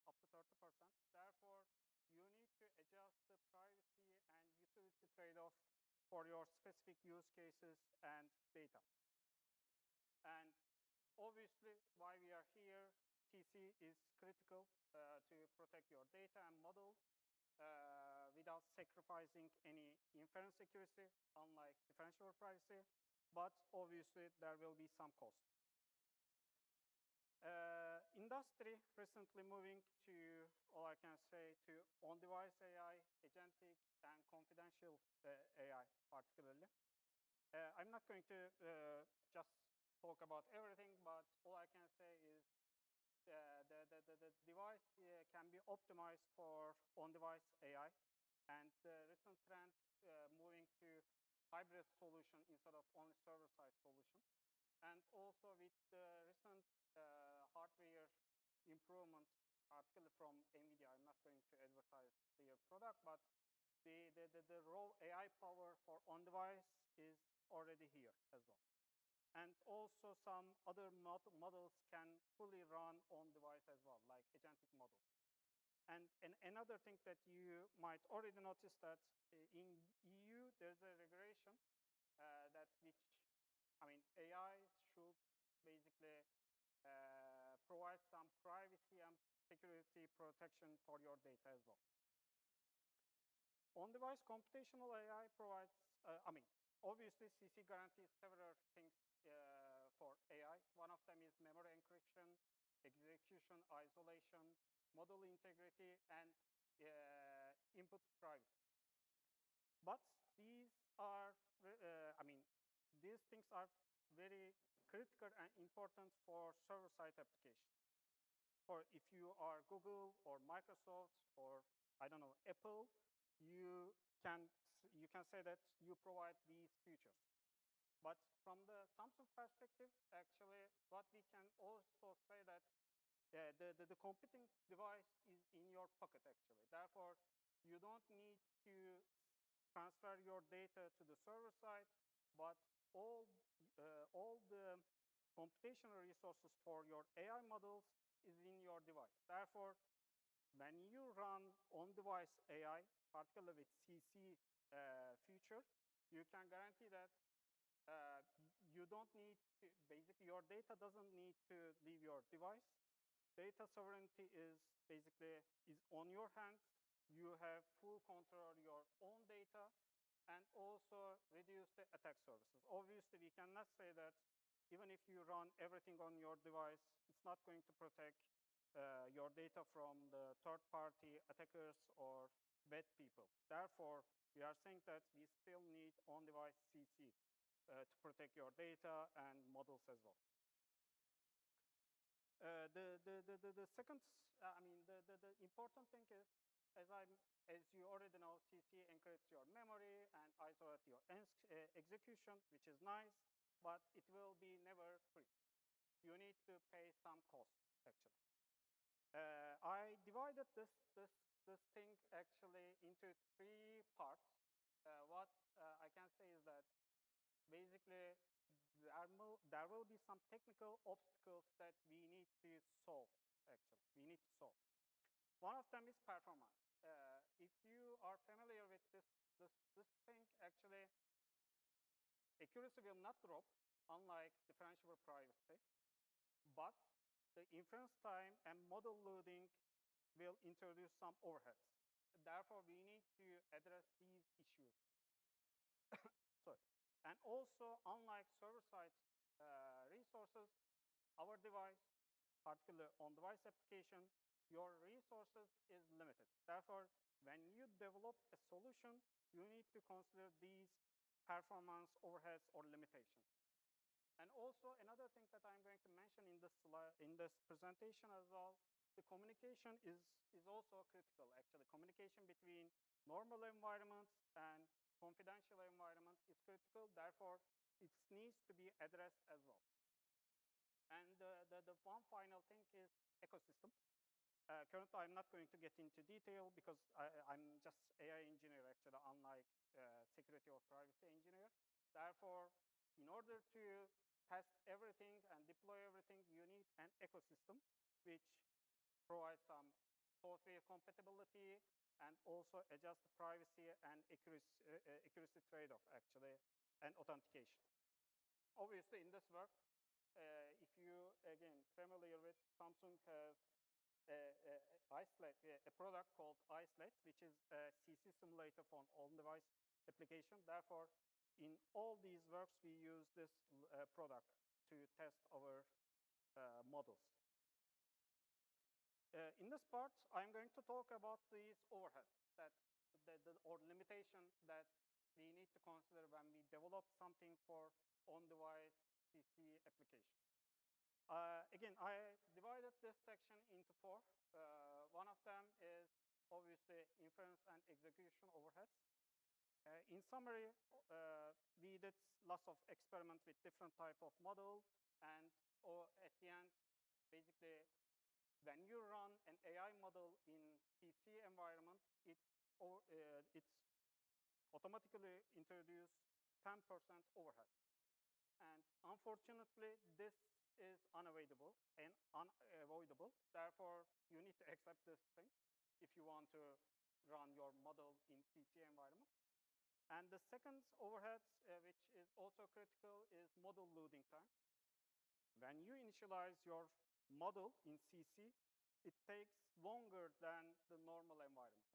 up to 30%. Therefore, you need to adjust the privacy and utility trade-off for your specific use cases and data. And obviously, why we are here, TC is critical to protect your data and model without sacrificing any inference accuracy, unlike differential privacy. But obviously, there will be some cost. Industry recently moving to, all I can say, to on-device AI, agentic, and confidential AI, particularly. I'm not going to just talk about everything, but all I can say is the device can be optimized for on-device AI, and the recent trend moving to hybrid solution instead of only server-side solution. And also with the recent hardware improvements, particularly from NVIDIA, I'm not going to advertise their product, but the raw AI power for on-device is already here as well. And also some other models can fully run on-device as well, like agentic models. And another thing that you might already notice that in EU, there's a regulation AI should basically provide some privacy and security protection for your data as well. On-device computational AI provides, obviously obviously, CC guarantees several things for AI. One of them is memory encryption, execution isolation, model integrity, and input privacy. But these are, these things are very critical and important for server-side applications. For if you are Google or Microsoft or I don't know Apple, you can say that you provide these features. But from the Samsung perspective, actually, what we can also say that the computing device is in your pocket, actually. Therefore, you don't need to transfer your data to the server side, but all the computational resources for your AI models is in your device. Therefore, when you run on-device AI, particularly with CC feature, you can guarantee that you don't need to, basically your data doesn't need to leave your device. Data sovereignty is basically is on your hands. You have full control of your own data and also reduce the attack surfaces. Obviously, we cannot say that even if you run everything on your device, it's not going to protect your data from the third-party attackers or bad people. Therefore, we are saying that we still need on-device CC to protect your data and models as well. The second, the important thing is, as you already know, CC encrypts your memory and isolates your execution, which is nice, but it will be never free. You need to pay some cost, actually. I divided this thing actually into 3 parts. What I can say is that basically there will be some technical obstacles that we need to solve, actually. We need to solve. One of them is performance. If you are familiar with this thing, actually, accuracy will not drop, unlike differentiable privacy, but the inference time and model loading will introduce some overheads. Therefore, we need to address these issues. Sorry. And also, unlike server-side resources, our device, particularly on-device application, your resources is limited. Therefore, when you develop a solution, you need to consider these performance overheads or limitations. And also, another thing that I'm going to mention in this presentation as well, the communication is also critical, actually. Communication between normal environments and confidential environment is critical. Therefore, it needs to be addressed as well. And the one final thing is ecosystem. Currently, I'm not going to get into detail because I'm just AI engineer, actually, unlike security or privacy engineer. Therefore, in order to test everything and deploy everything, you need an ecosystem which provides some software compatibility and also adjust the privacy and accuracy trade-off, actually, and authentication. Obviously, in this work, if you, again, familiar with, Samsung has a product called Isolate, which is a CC simulator for an on-device application. Therefore, in all these works, we use this product to test our models. In this part, I'm going to talk about these overheads or limitations that we need to consider when we develop something for on-device CC application. Again, I divided this section into 4. One of them is obviously inference and execution overheads. In summary, we did lots of experiments with different type of models, and at the end, basically, when you run an AI model in PC environment, it's automatically introduce 10% overhead. And unfortunately, this is unavoidable. Therefore, you need to accept this thing if you want to run your model in CC environment. And the second overhead, which is also critical, is model loading time. When you initialize your model in CC, it takes longer than the normal environment.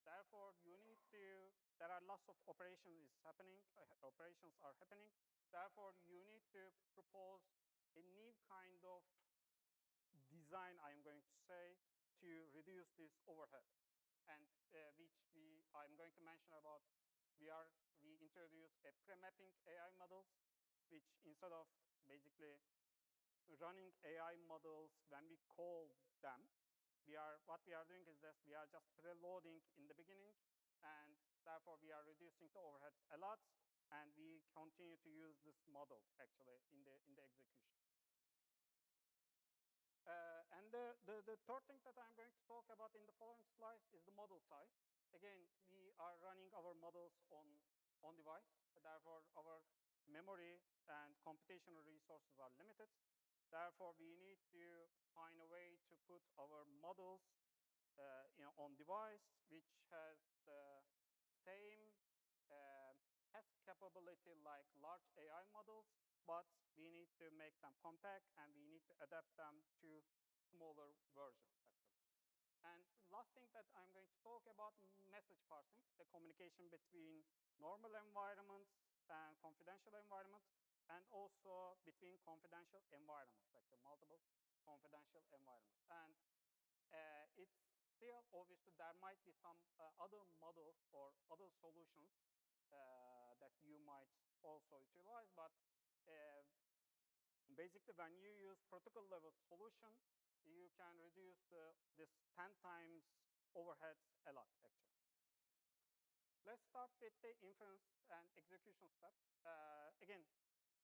Therefore, there are lots of operations are happening, to propose a new kind of design, I'm going to say, to reduce this overhead, and which I'm going to mention about. We introduce a pre-mapping AI models, which instead of basically running AI models when we call them, what we are doing is that we are just preloading in the beginning, and therefore we are reducing the overhead a lot, and we continue to use this model actually in the execution. And the third thing that I'm going to talk about in the following slides is the model size. Again, we are running our models on device, therefore our memory and computational resources are limited. Therefore, we need to find a way to put our models on device, which has the same task capability like large AI models, but we need to make them compact and we need to adapt them to smaller versions, actually. And last thing that I'm going to talk about, message parsing, the communication between normal environments and confidential environments, and also between confidential environments, like the multiple confidential environments. And it's still obviously there might be some other models or other solutions that you might also utilize, but basically when you use protocol level solution, you can reduce this 10 times overheads a lot, actually. Let's start with the inference and execution step. Again,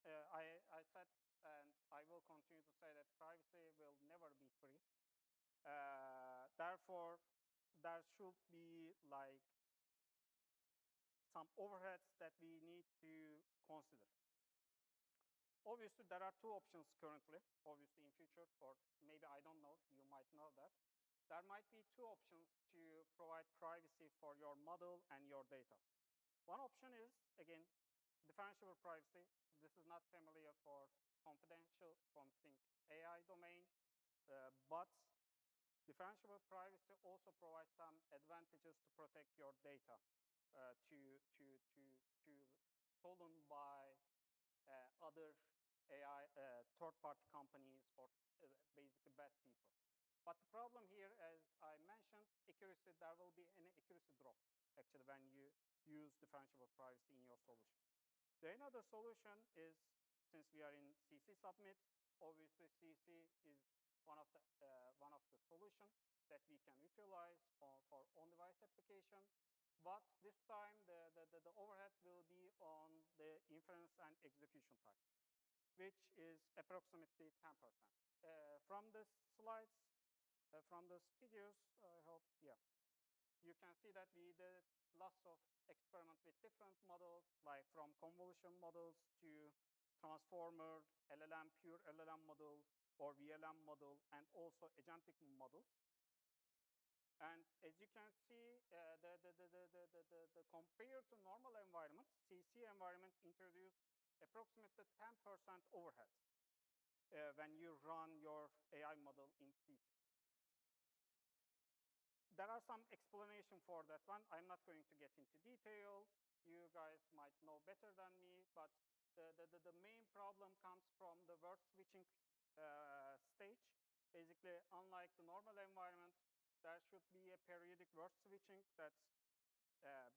I said, and I will continue to say that privacy will never be free. Therefore, there should be like some overheads that we need to consider. Obviously, there are two options currently. Obviously, in future, or maybe I don't know, you might know that. There might be two options to provide privacy for your model and your data. One option is, again, differentiable privacy. This is not familiar for confidential computing AI domain, but differentiable privacy also provides some advantages to protect your data to stolen by other AI third-party companies or basically bad people. But the problem here, as I mentioned, accuracy, there will be an accuracy drop, actually, when you use differentiable privacy in your solution. The another solution is, since we are in CC submit, obviously CC is one of the solutions that we can utilize for on-device application. But this time, the overhead will be on the inference and execution time, which is approximately 10%. From the slides, from those videos, I hope, yeah, you can see that we did lots of experiments with different models, like from convolution models to transformer, LLM, pure LLM model, or VLM model, and also agentic models. And as you can see, compared to normal environments, CC environment introduce approximately 10% overhead when you run your AI model in CC. There are some explanation for that one. I'm not going to get into detail. You guys might know better than me, but the main problem comes from the word switching stage. Basically, unlike the normal environment, there should be a periodic word switching. That's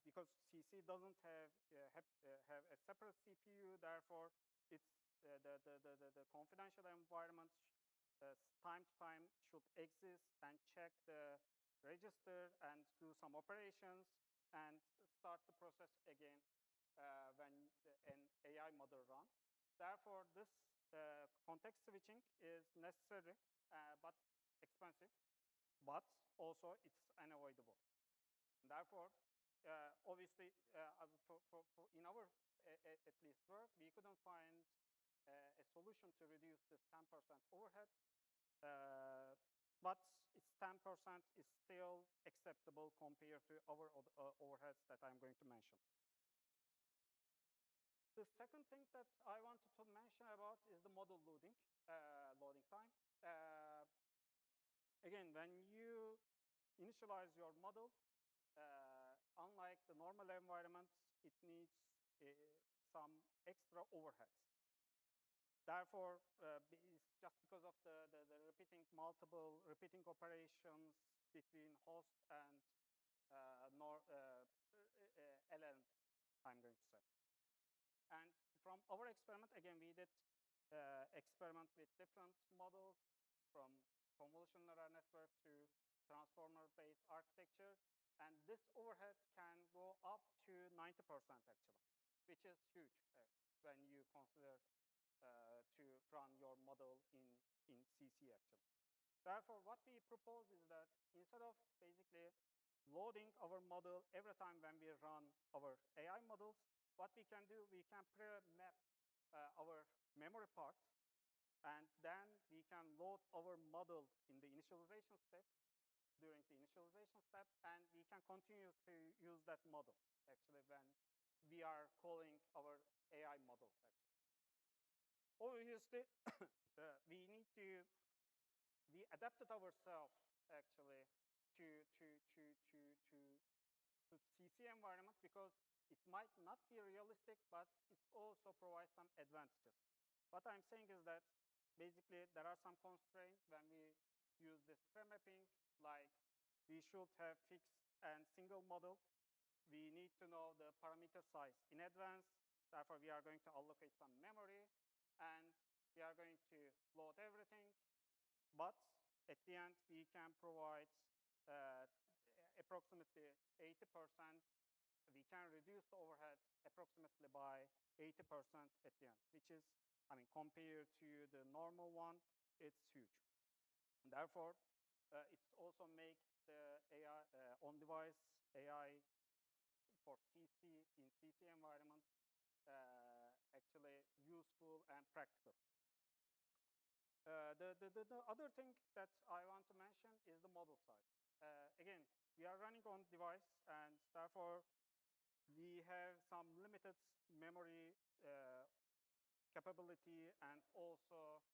because CC doesn't have a separate CPU. Therefore, it's the confidential environment time to time should exist and check the register and do some operations and start the process again when an AI model runs. Therefore, this context switching is necessary but expensive, but also it's unavoidable. Therefore, obviously, in our at least work, we couldn't find a solution to reduce this 10% overhead, but it's 10% is still acceptable compared to our overheads that I'm going to mention. The second thing that I wanted to mention about is the model loading time. Again, when you initialize your model, unlike the normal environments, it needs some extra overheads. therefore, just because of the repeating operations between host and LLM, I'm going to say. And from our experiment, again, we did experiment with different models from convolutional neural network to transformer-based architecture. And this overhead can go up to 90% actually, which is huge when you consider to run your model in CC actually. Therefore, what we propose is that instead of basically loading our model every time when we run our AI models, what we can do, we can pre-map our memory part, and then we can load our model in the initialization step, during the initialization step, and we can continue to use that model, actually, when we are calling our AI models, actually. Obviously, we adapted ourselves, actually, to CC environment because it might not be realistic, but it also provides some advantages. What I'm saying is that basically there are some constraints when we use this pre-mapping, like we should have fixed and single model. We need to know the parameter size in advance. Therefore, we are going to allocate some memory, and we are going to load everything. But at the end, we can provide approximately 80%. We can reduce the overhead approximately by 80% at the end, which is, I mean, compared to the normal one, it's huge. And therefore, it also makes the AI on-device AI for CC in CC environment actually useful and practical. The other thing that I want to mention is the model size. Again, we are running on device, and therefore we have some limited memory capability and also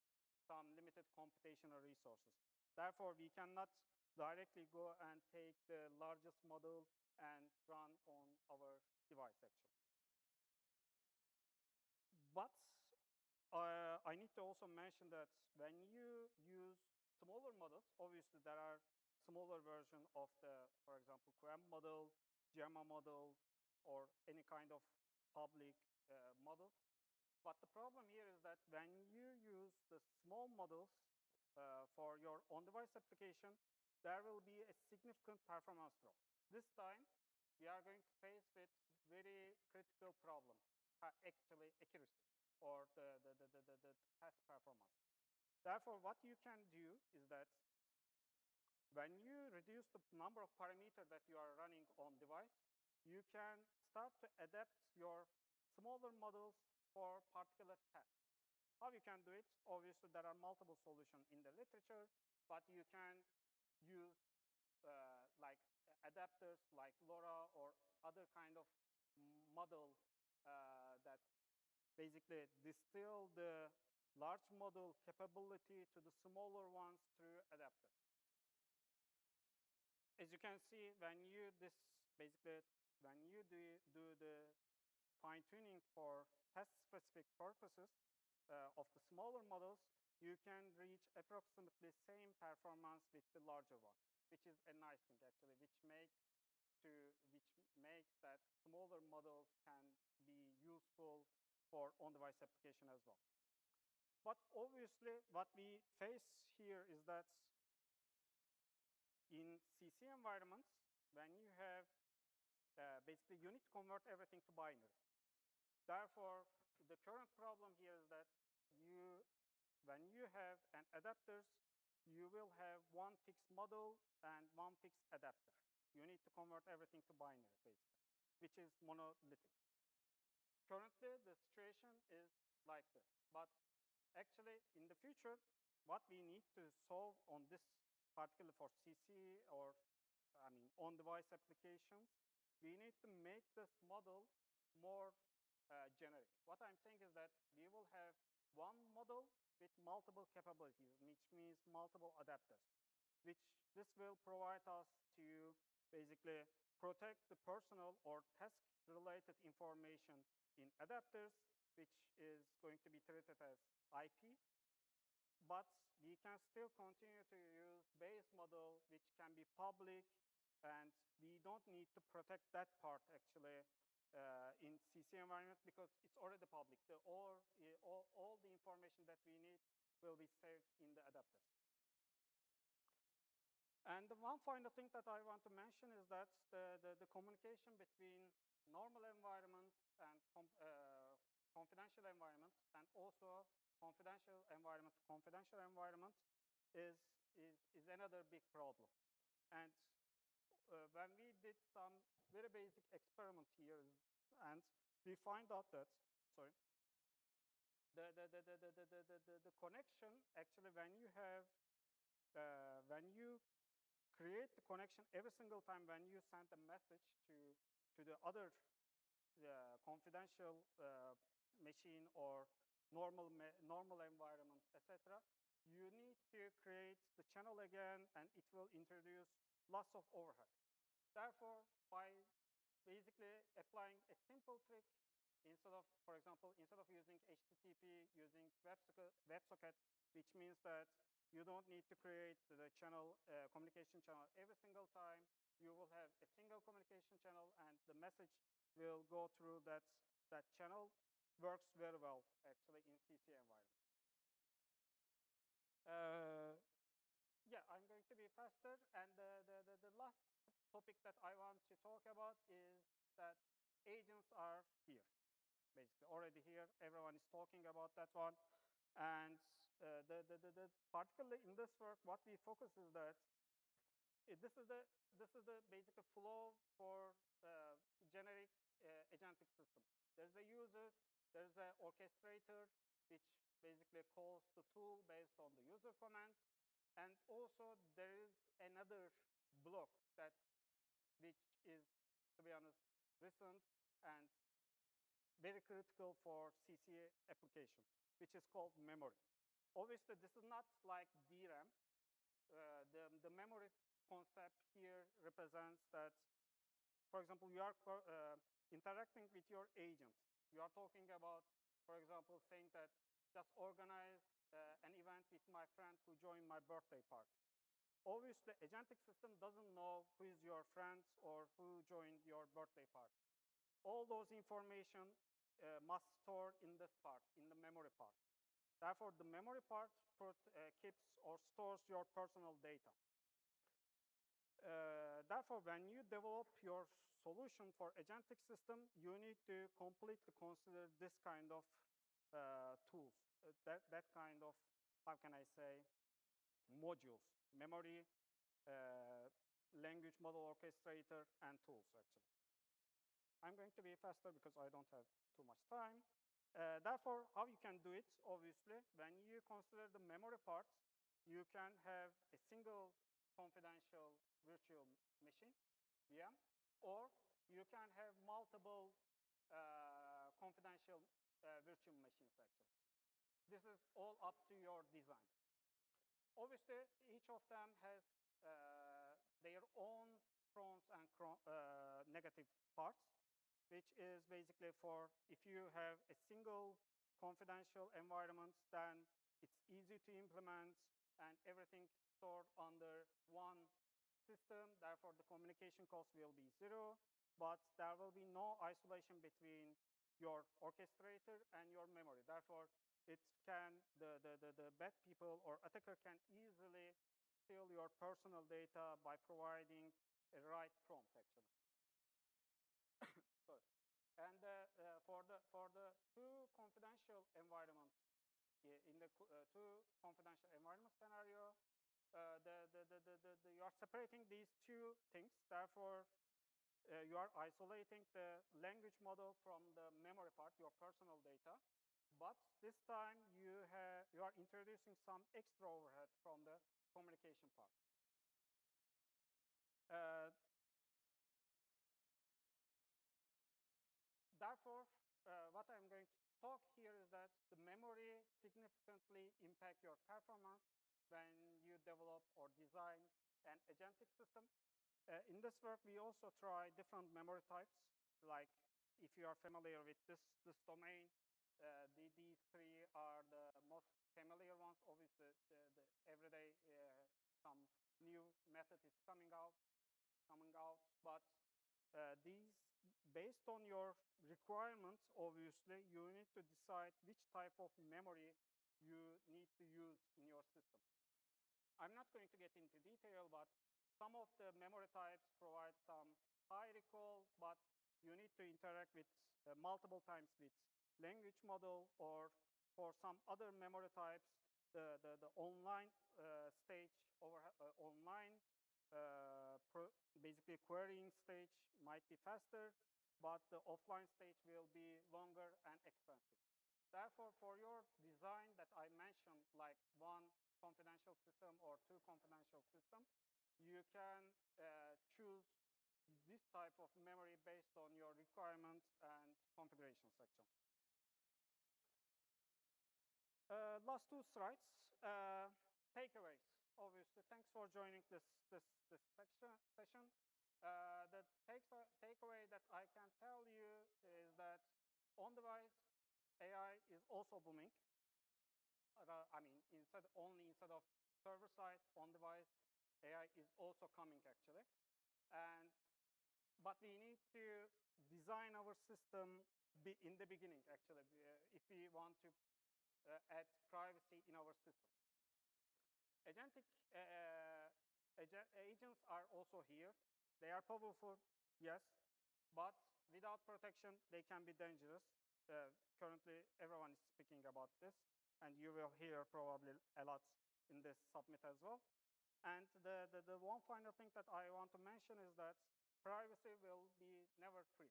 some limited computational resources. Therefore, we cannot directly go and take the largest model and run on our device, actually. But I need to also mention that when you use smaller models, obviously there are smaller version of the, for example, QM model, Gemma model, or any kind of public model. But the problem here is that when you use the small models for your on-device application, there will be a significant performance drop. This time, we are going to face with very critical problem, actually accuracy, or the test performance. Therefore, what you can do is that when you reduce the number of parameters that you are running on device, you can start to adapt your smaller models for particular tasks. How you can do it? Obviously, there are multiple solutions in the literature, but you can use like adapters like LoRa or other kind of model that basically distill the large model capability to the smaller ones through adapters. As you can see, when you do the fine-tuning for test-specific purposes of the smaller models, you can reach approximately same performance with the larger one, which is a nice thing actually, which makes that smaller models can be useful for on-device application as well. But obviously, what we face here is that in CC environments, when you have basically you need to convert everything to binary. Therefore, the current problem here is that when you have an adapters, you will have one fixed model and one fixed adapter. You need to convert everything to binary, basically, which is monolithic. Currently, the situation is like this. But actually, in the future, what we need to solve on this, particularly for CC or on-device applications, we need to make this model more generic. What I'm saying is that we will have one model with multiple capabilities, which means multiple adapters, which this will provide us to basically protect the personal or task-related information in adapters which is going to be treated as IP, but we can still continue to use base model, which can be public, and we don't need to protect that part actually in CC environment because it's already public. All the information that we need will be saved in the adapters. And the one final thing that I want to mention is that the communication between normal environment and confidential environment, and also confidential environment to confidential environment is another big problem. And when we did some very basic experiment here, and we find out that, sorry, the connection actually when you have when you create the connection every single time when you send a message to the other confidential machine or normal environment, etc., you need to create the channel again, and it will introduce lots of overhead. Therefore, by basically applying a simple trick, instead of, for example, instead of using HTTP, using WebSocket, which means that you don't need to create the channel, communication channel every single time. You will have a single communication channel, and the message will go through that channel. Works very well, actually, in CC environment. Yeah, I'm going to be faster. And the last topic that I want to talk about is that agents are here, basically, already here. Everyone is talking about that one. And particularly in this work, what we focus is that this is the basic flow for generic agentic system. There's a user, there's an orchestrator, which basically calls the tool based on the user command, and also there is another block which is, to be honest, recent and very critical for CCA application, which is called memory. Obviously, this is not like DRAM. The memory concept here represents that, for example, you are interacting with your agent. You are talking about, for example, saying that just organize an event with my friend who joined my birthday party. Obviously, agentic system doesn't know who is your friend or who joined your birthday party. All those information must store in this part, in the memory part. Therefore, the memory part keeps or stores your personal data. Therefore, when you develop your solution for agentic system, you need to completely consider this kind of tools, that kind of, how can I say, modules, memory, language model orchestrator, and tools, actually. I'm going to be faster because I don't have too much time. Therefore, how you can do it, obviously, when you consider the memory parts, you can have a single confidential virtual machine, VM, or you can have multiple confidential virtual machines, actually. This is all up to your design. Obviously, each of them has their own pros and negative parts, which is basically for if you have a single confidential environment, then it's easy to implement and everything stored under one system. Therefore, the communication cost will be 0, but there will be no isolation between your orchestrator and your memory. Therefore, it can, the bad people or attacker can easily steal your personal data by providing a right prompt, actually. Sorry. And for the two confidential environments, in the two confidential environment scenario, you are separating these two things. Therefore, you are isolating the language model from the memory part, your personal data. But this time, you are introducing some extra overhead from the communication part. Therefore, what I'm going to talk here is that the memory significantly impact your performance when you develop or design an agentic system. In this work, we also try different memory types, like if you are familiar with this domain, familiar ones. Obviously, the everyday some new method is coming out, but these based on your requirements, obviously, you need to decide which type of memory you need to use in your system. I'm not going to get into detail, but some of the memory types provide some high recall, but you need to interact with multiple times with language model, or for some other memory types, the online stage over online basically querying stage might be faster, but the offline stage will be longer and expensive. Therefore, for your design that I mentioned, like one confidential system or two confidential system, you can choose this type of memory based on your requirements and configuration section. Last two slides. Takeaways. Obviously, thanks for joining this session. The takeaway that I can tell you is that on-device AI is also booming. I mean, instead of server side, on-device AI is also coming actually. But we need to design our system in the beginning actually if we want to add privacy in our system. Agentic agents are also here. They are powerful, yes, but without protection, they can be dangerous. Currently, everyone is speaking about this, and you will hear probably a lot in this summit as well. And the one final thing that I want to mention is that privacy will be never free.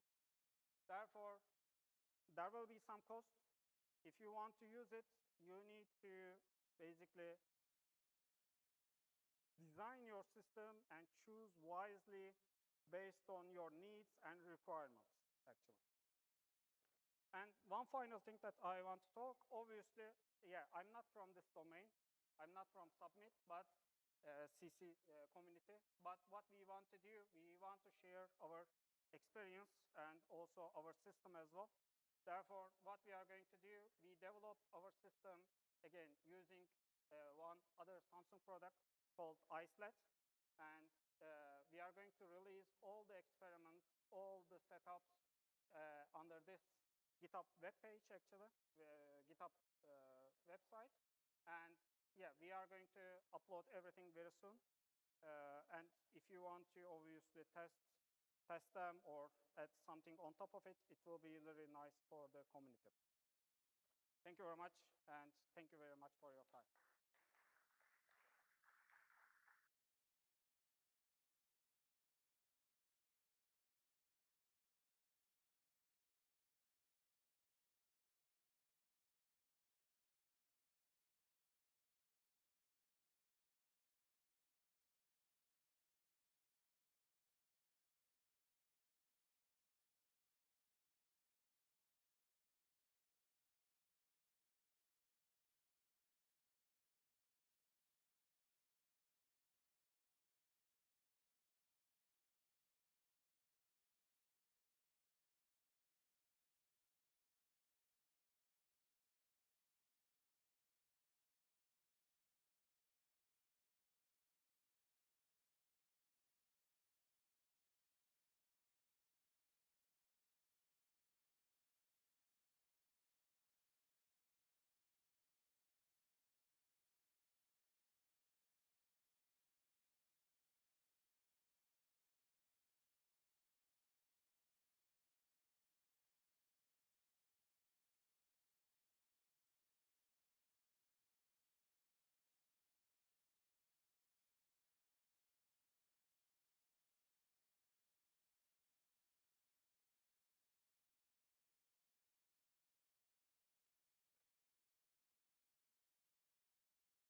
Therefore, there will be some cost. If you want to use it, you need to basically design your system and choose wisely based on your needs and requirements, actually. And one final thing that I want to talk, obviously, yeah, I'm not from this domain. I'm not from Submit, but CC community. But what we want to do, we want to share our experience and also our system as well. Therefore, what we are going to do, we develop our system, again, using one other Samsung product called Icelet. And we are going to release all the experiments, all the setups under this GitHub webpage, actually, GitHub website. And yeah, we are going to upload everything very soon. And if you want to obviously test them or add something on top of it, it will be very nice for the community. Thank you very much, and thank you very much for your time.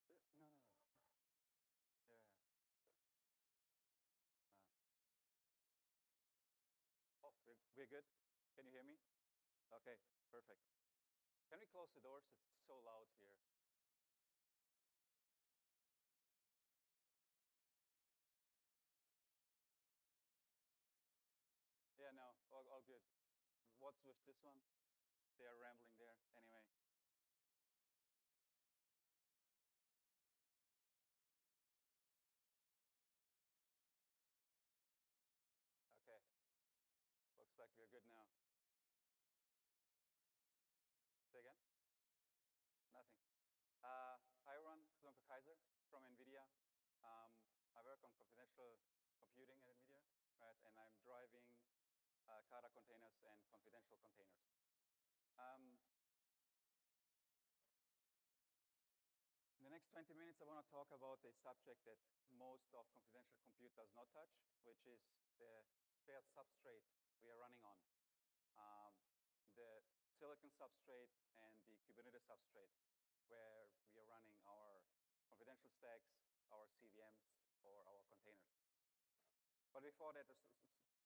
No, no, no. Yeah. Oh, we're good? Can you hear me? Okay, perfect. Can we close the doors? It's so loud here. Yeah, no, all good. What's with this one? They are rambling there. Anyway. confidential computing at NVIDIA, right? And I'm driving Kata containers and confidential containers. In the next 20 minutes, I want to talk about a subject that most of confidential compute does not touch, which is the shared substrate we are running on. The silicon substrate and the Kubernetes substrate, where we are running our confidential stacks, our CVMs, or our containers. But before that, a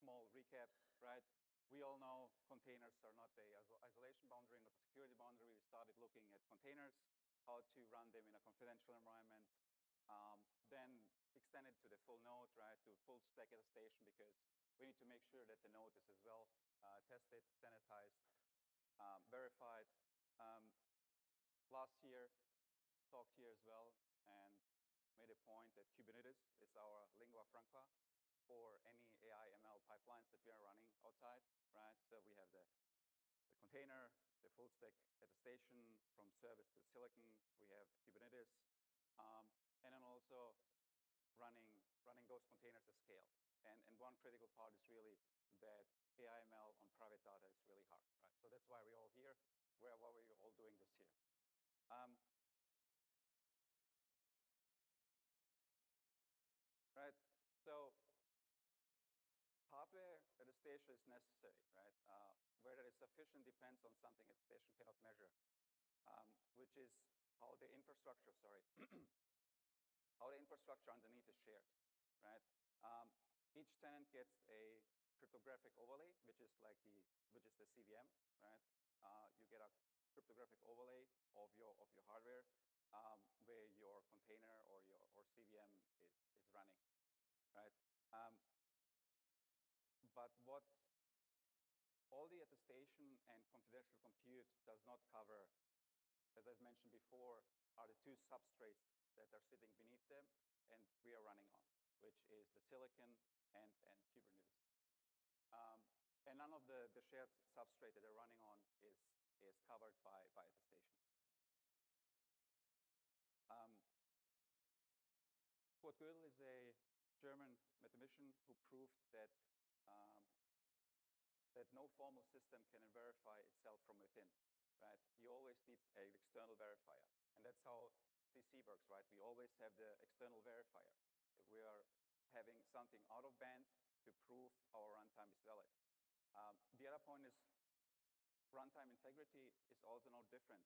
small recap, right? We all know containers are not the isolation boundary, not the security boundary. We started looking at containers, how to run them in a confidential environment, then extended to the full node, right, to full stack attestation, because we need to make sure that the node is as well tested, sanitized, verified. Last year, talked here as well, and made a point that Kubernetes is our lingua franca for any AI ML pipelines that we are running outside, right? So we have the container, the full stack attestation from service to silicon. We have Kubernetes, and then also running those containers at scale. And one critical part is really that AI ML on private data is really hard, right? So that's why we're all here. What we're all doing this year. Right. So hardware attestation is necessary, right? Whether it's sufficient depends on something attestation cannot measure, which is how the infrastructure, how the infrastructure underneath is shared, right? Each tenant gets a cryptographic overlay, which is the CVM, right? You get a cryptographic overlay of your hardware, where your container or CVM is running, right? But what all the attestation and confidential compute does not cover, as I've mentioned before, are the two substrates that are sitting beneath them and we are running on, which is the silicon and Kubernetes. And none of the shared substrate that they're running on is covered by attestation. Kurt Gödel is a German mathematician who proved that no formal system can verify itself from within, right? You always need an external verifier. And that's how CC works, right? We always have the external verifier. We are having something out of band to prove our runtime is valid. The other point is runtime integrity is also no different.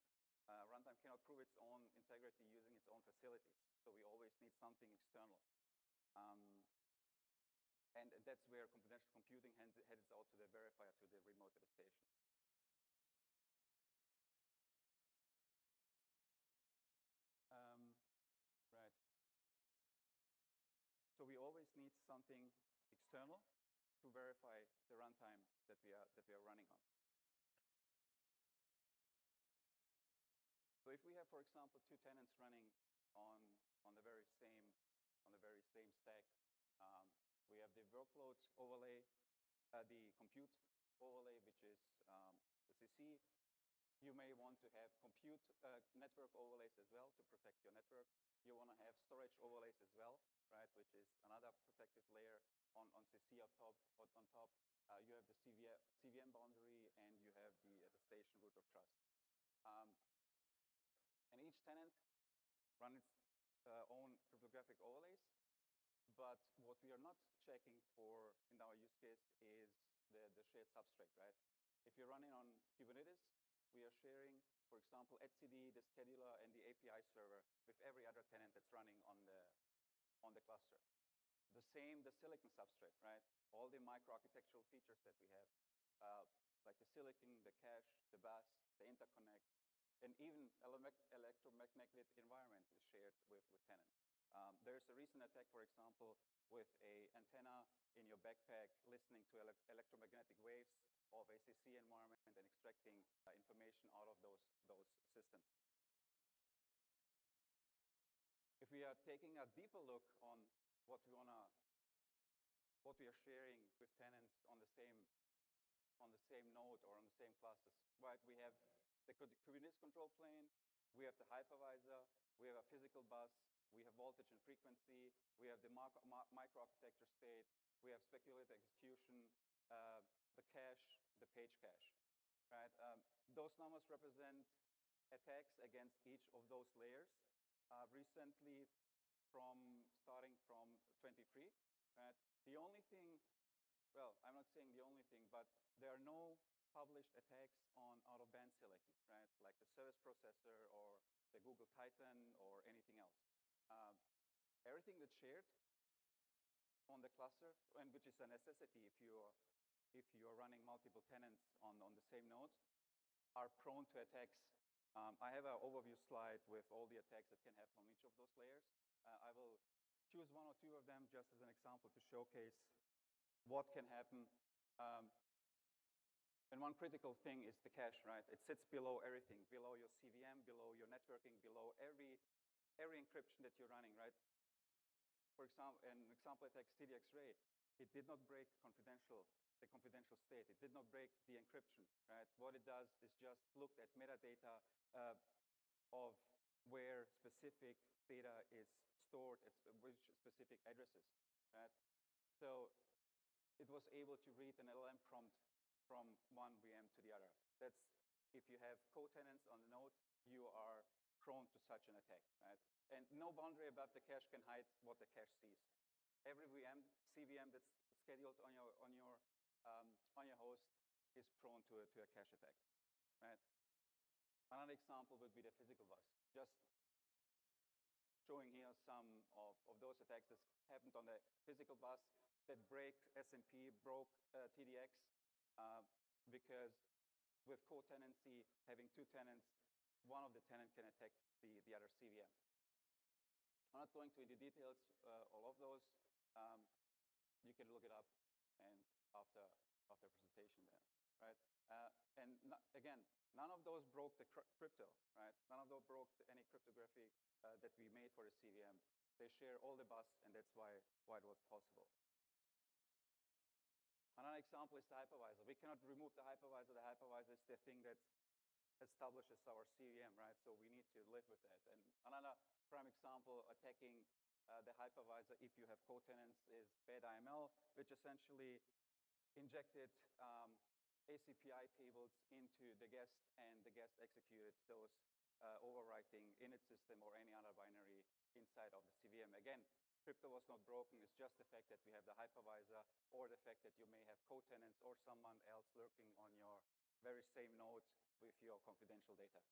Runtime cannot prove its own integrity using its own facilities. So we always need something external. And that's where confidential computing heads out to the verifier, to the remote attestation. Right. So we always need something external to verify the runtime that we are running on. So if we have, for example, two tenants running on the very same stack, we have the workload overlay, the compute overlay, which is the CC. You may want to have compute network overlays as well to protect your network. You want to have storage overlays as well, right? Which is another protective layer on CC up top. On top, you have the CVM boundary and you have the attestation root of trust. And each tenant runs its own cryptographic overlays. But what we are not checking for in our use case is the shared substrate, right? If you're running on Kubernetes, we are sharing, for example, etcd, the scheduler, and the API server with every other tenant that's running on the cluster. The same, the silicon substrate, right? All the microarchitectural features that we have, like the silicon, the cache, the bus, the interconnect, and even electromagnetic environment is shared with tenants. There's a recent attack, for example, with an antenna in your backpack listening to electromagnetic waves of a CC environment and extracting information out of those systems. If we are taking a deeper look on what we are sharing with tenants on the same node or on the same clusters, right? We have the Kubernetes control plane, we have the hypervisor, we have a physical bus, We have voltage and frequency. We have the microarchitecture state. We have speculative execution, the cache, the page cache, right? Those numbers represent attacks against each of those layers. Recently, starting from 23, right? The only thing, well, I'm not saying the only thing, but there are no published attacks on out-of-band silicon, right? Like the service processor or the Google Titan or anything else. Everything that's shared on the cluster, and which is a necessity if you're running multiple tenants on the same node, are prone to attacks. I have an overview slide with all the attacks that can happen on each of those layers. I will choose one or two of them just as an example to showcase what can happen. And one critical thing is the cache, right? It sits below everything, below your CVM, below your networking, below every encryption that you're running, right? For example, an example attack TDX-Ray, it did not break the confidential state. It did not break the encryption, right? What it does is just look at metadata of where specific data is stored at which specific addresses, right? So it was able to read an LLM prompt from one VM to the other. That's, if you have co-tenants on the node, you are prone to such an attack, right? And no boundary above the cache can hide what the cache sees. Every CVM that's scheduled on your host is prone to a cache attack, right? Another example would be the physical bus. Just showing here some of those attacks that happened on the physical bus that broke TDX, because with co-tenancy, having two tenants, one of the tenants can attack the other CVM. I'm not going into the details, all of those. You can look it up and after presentation there, right? And again, none of those broke the crypto, right? None of those broke any cryptography that we made for the CVM. They share all the bus, and that's why it was possible. Another example is the hypervisor. We cannot remove the hypervisor. The hypervisor is the thing that establishes our CVM, right? So we need to live with that. And another prime example attacking the hypervisor, if you have co-tenants, is bad IML, which essentially injected ACPI tables into the guest, and the guest executed those overwriting init system or any other binary inside of the CVM. Again, crypto was not broken. It's just the fact that we have the hypervisor, or the fact that you may have co-tenants or someone else lurking on your very same node with your confidential data.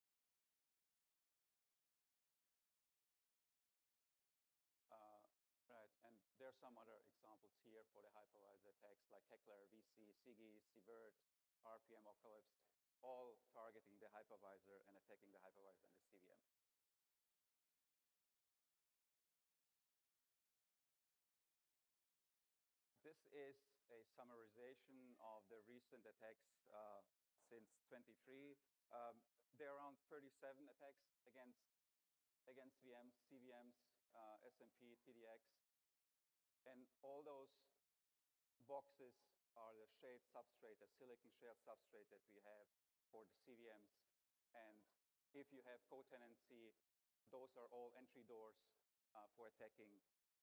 Right, and there are some other examples here for the hypervisor attacks like Heckler, VC, SIGI, Sievert, RPM, Ocalypse, all targeting the hypervisor and attacking the hypervisor and the CVM. This is a summarization of the recent attacks since 23. There are around 37 attacks against VMs, CVMs, SMP, TDX, and all those boxes are the shared substrate, the silicon shared substrate that we have for the CVMs. And if you have co-tenancy, those are all entry doors for attacking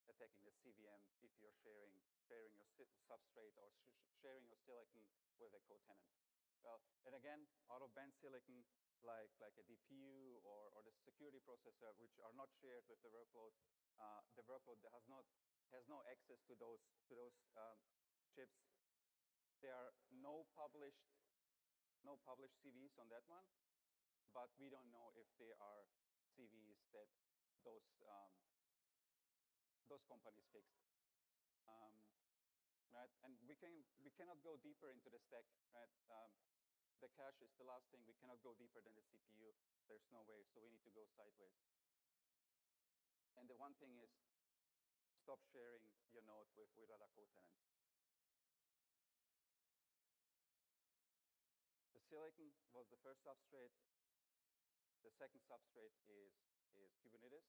the CVM if you're sharing your substrate or sharing your silicon with a co-tenant. Well, and again, out-of-band silicon, like a DPU or the security processor, which are not shared with the workload that has no access to those chips. There are no published CVs on that one, but we don't know if they are CVs that those companies fixed. Right, and we cannot go deeper into the stack, right? The cache is the last thing. We cannot go deeper than the CPU. There's no way, so we need to go sideways. And the one thing is, stop sharing your node with other co-tenants. The silicon was the first substrate. The second substrate is Kubernetes,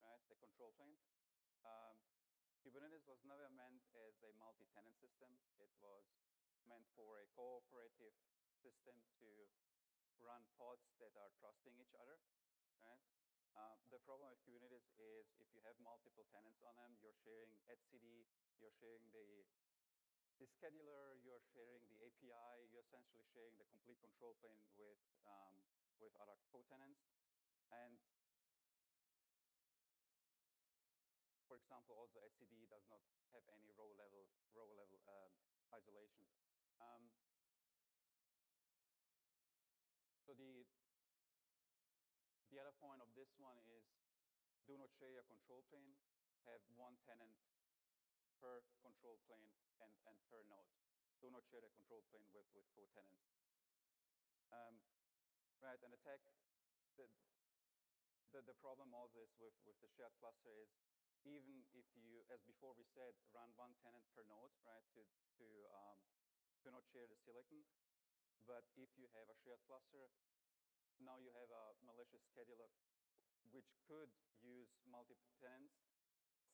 right? The control plane. Kubernetes was never meant as a multi-tenant system. It was meant for a cooperative system to run pods that are trusting each other, right? the problem with Kubernetes is if you have multiple tenants on them, you're sharing etcd, you're sharing the scheduler, you're sharing the API, you're essentially sharing the complete control plane with other co-tenants. And for example, also etcd does not have any row level isolation. So the other point of this one is do not share your control plane, have one tenant per control plane and per node. Do not share the control plane with co-tenants. Right, and attack, the problem also is with the shared cluster is even if you, as before we said, run one tenant per node, right, to not share the silicon. But if you have a shared cluster, now you have a malicious scheduler which could use multiple tenants,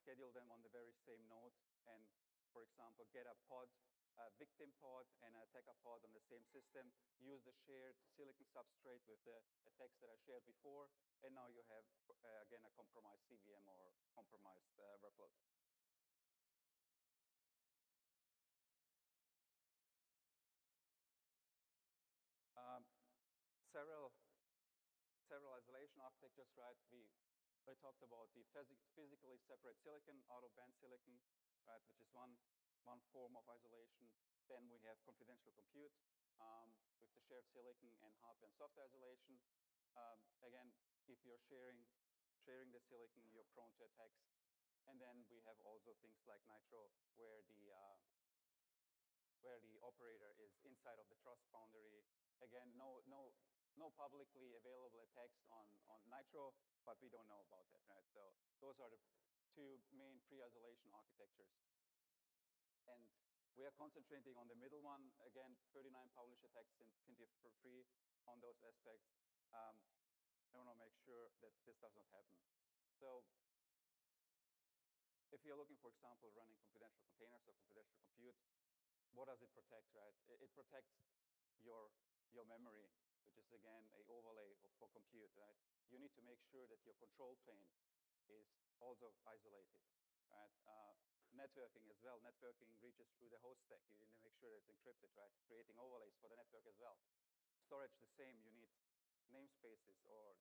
schedule them on the very same node, and, for example, get a pod, a victim pod and an attacker pod on the same system, use the shared silicon substrate with the attacks that I shared before, and now you have, again, a compromised CVM or compromised workload. Several isolation architectures, right? I talked about the physically separate silicon, out-of-band silicon, right, which is one form of isolation. Then we have confidential compute with the shared silicon and hardware and software isolation. Again, if you're sharing the silicon, you're prone to attacks. And then we have also things like Nitro, where the operator is inside of the trust boundary. Again, no publicly available attacks on Nitro, but we don't know about that, right? So those are the two main pre-isolation architectures. And we are concentrating on the middle one. Again, 39 published attacks in ClinDev for free on those aspects. I want to make sure that this does not happen. So if you're looking, for example, running confidential containers or confidential compute, what does it protect, right? It protects your memory, which is, again, an overlay for compute, right? You need to make sure that your control plane is also isolated, right? Networking as well. Networking reaches through the host stack. You need to make sure that it's encrypted, right? Creating overlays for the network as well. Storage the same. You need namespaces or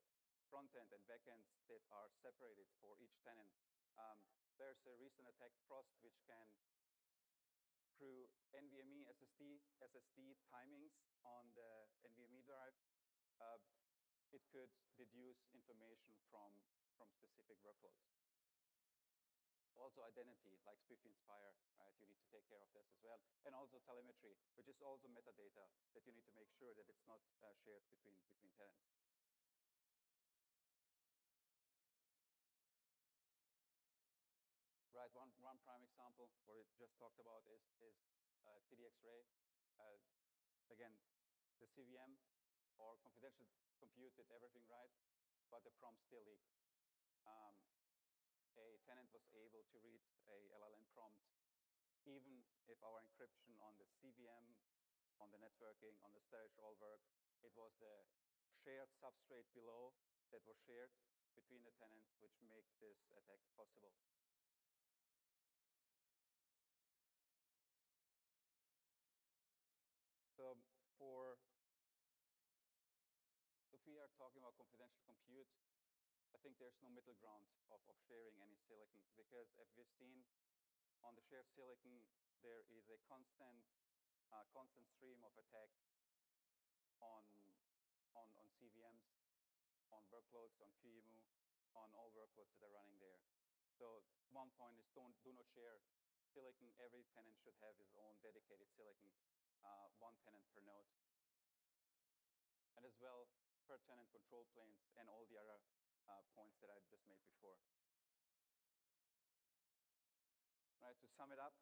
front-end and back-ends that are separated for each tenant. There's a recent attack, Frost, which can, through NVMe SSD timings on the NVMe drive, it could deduce information from specific workloads. Also identity, like SPIFFE Inspire, right? You need to take care of this as well. And also telemetry, which is also metadata that you need to make sure that it's not shared between tenants. Right, one prime example, what we just talked about is TDX-Ray. Again, the CVM or confidential compute did everything right, but the prompt still leaked. A tenant was able to read a LLM prompt, even if our encryption on the CVM, on the networking, on the storage all worked. It was the shared substrate below that was shared between the tenants, which make this attack possible. So if we are talking about confidential compute, I think there's no middle ground of sharing any silicon, because as we've seen on the shared silicon, there is a constant stream of attack on CVMs, on workloads, on QEMU, on all workloads that are running there. So one point is do not share silicon. Every tenant should have his own dedicated silicon, one tenant per node. And as well, per tenant control planes and all the other points that I just made before. Right, to sum it up,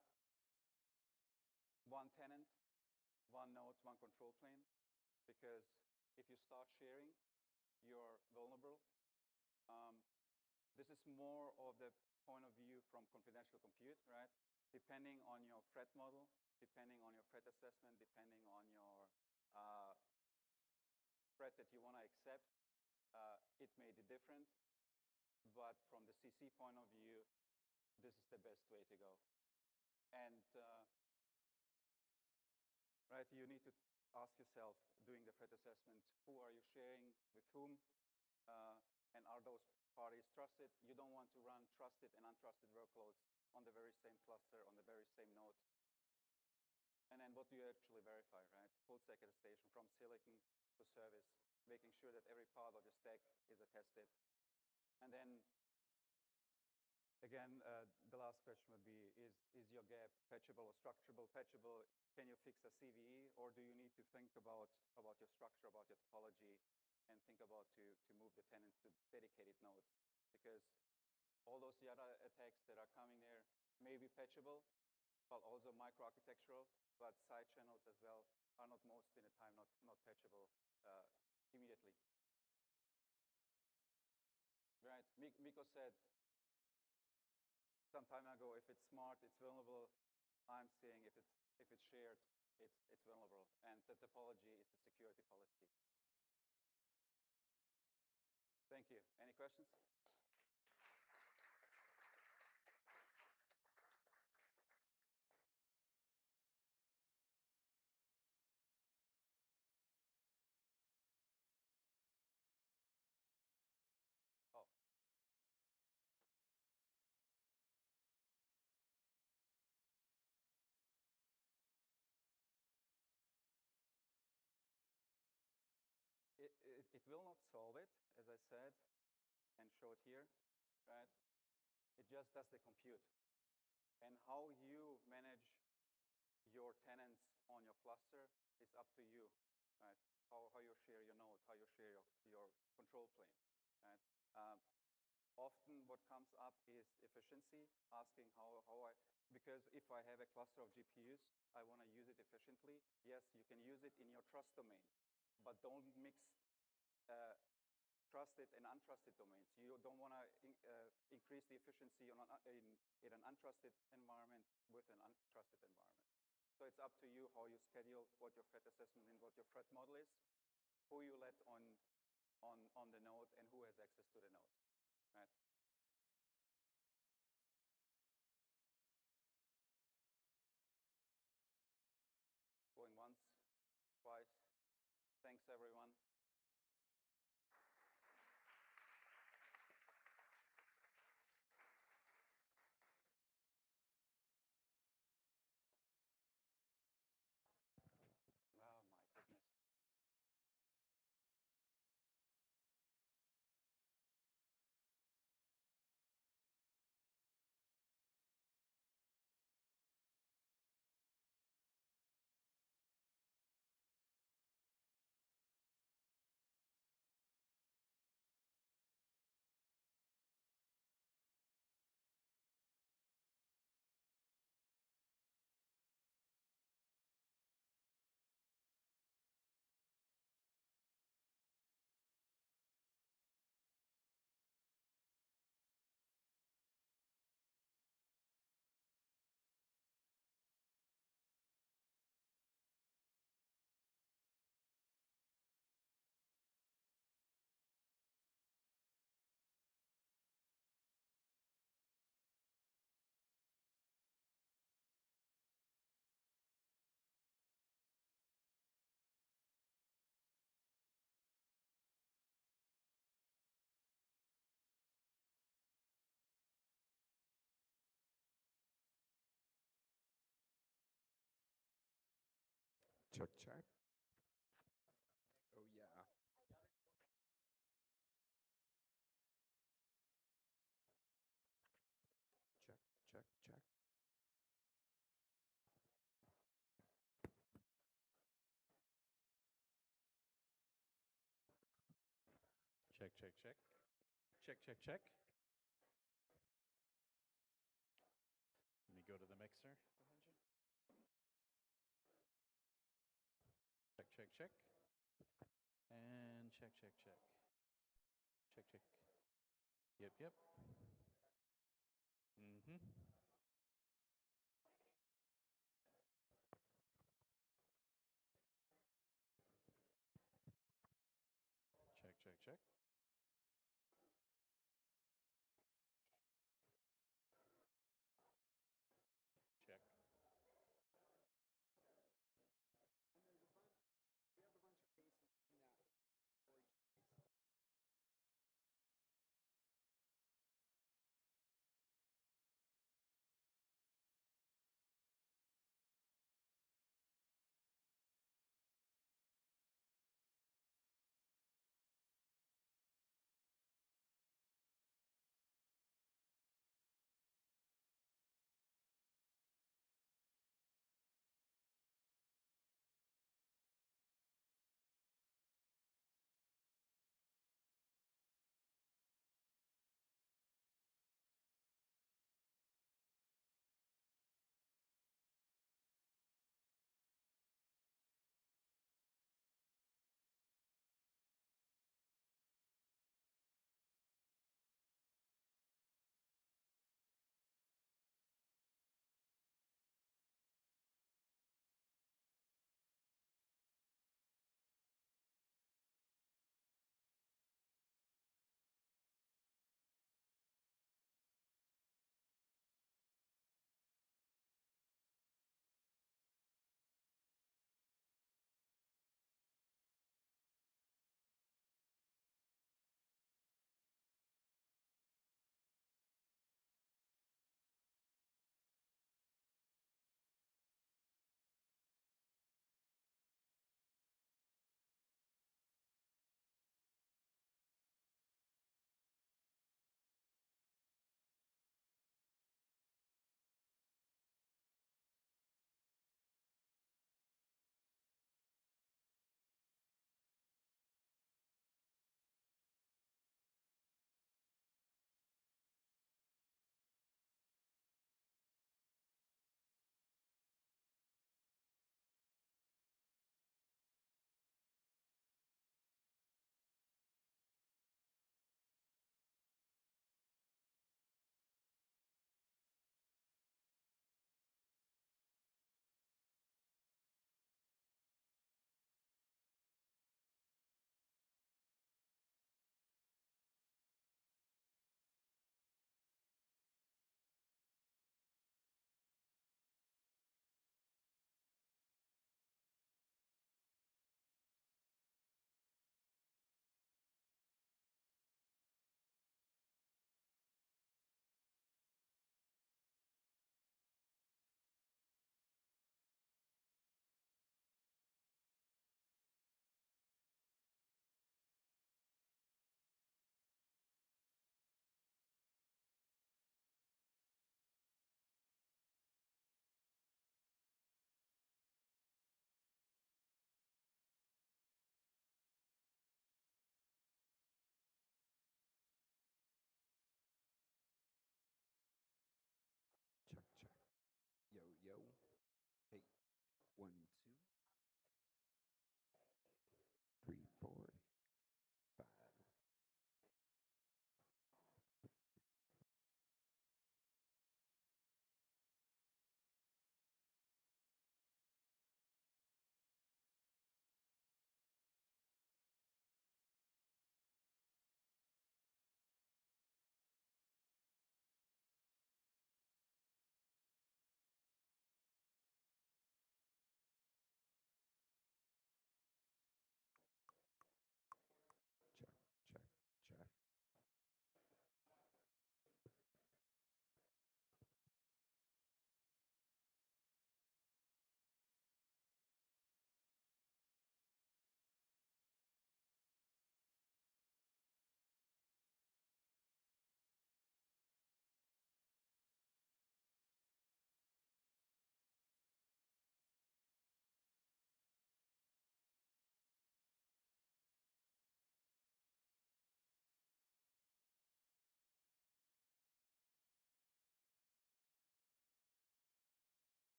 one tenant, one node, one control plane, because if you start sharing, you're vulnerable. This is more of the point of view from confidential compute, right? Depending on your threat model, depending on your threat assessment, depending on your threat that you want to accept, it may be different. but from the CC point of view, this is the best way to go. And right, you need to ask yourself doing the threat assessment, who are you sharing with whom, and are those parties trusted? You don't want to run trusted and untrusted workloads on the very same cluster, on the very same node. And then what do you actually verify, right? Full stack attestation from silicon to service, making sure that every part of your stack is attested. And then, again, the last question would be, is your gap patchable or structurable? Patchable, can you fix a CVE, or do you need to think about your structure, about your topology, and think about to move the tenants to dedicated nodes? Because all those Yada attacks that are coming there may be patchable, but also microarchitectural, but side channels as well are not most in the time not patchable immediately. Right, Miko said some time ago, if it's smart, it's vulnerable. I'm saying if it's shared, it's vulnerable. And the topology is the security policy. Thank you. Any questions? Oh. It will not solve it, as I said, and showed here, right? It just does the compute. And how you manage your tenants on your cluster is up to you, right? How you share your nodes, how you share your control plane, right? Often what comes up is efficiency, asking because if I have a cluster of GPUs, I want to use it efficiently. Yes, you can use it in your trust domain, but don't mix trusted and untrusted domains. You don't want to increase the efficiency in an untrusted environment with an untrusted environment. So it's up to you how you schedule what your threat assessment and what your threat model is, who you let on the node, and who has access to the node, right? Going once, twice. Thanks, everyone. Oh, my goodness. Check, check. Oh, yeah. Check, check, check. Check, check, check. Check, check, check. Let me go to the mixer behind you. Check, check, check. And check, check, check. Check, check. Yep, yep. Mm-hmm. Check, check, check.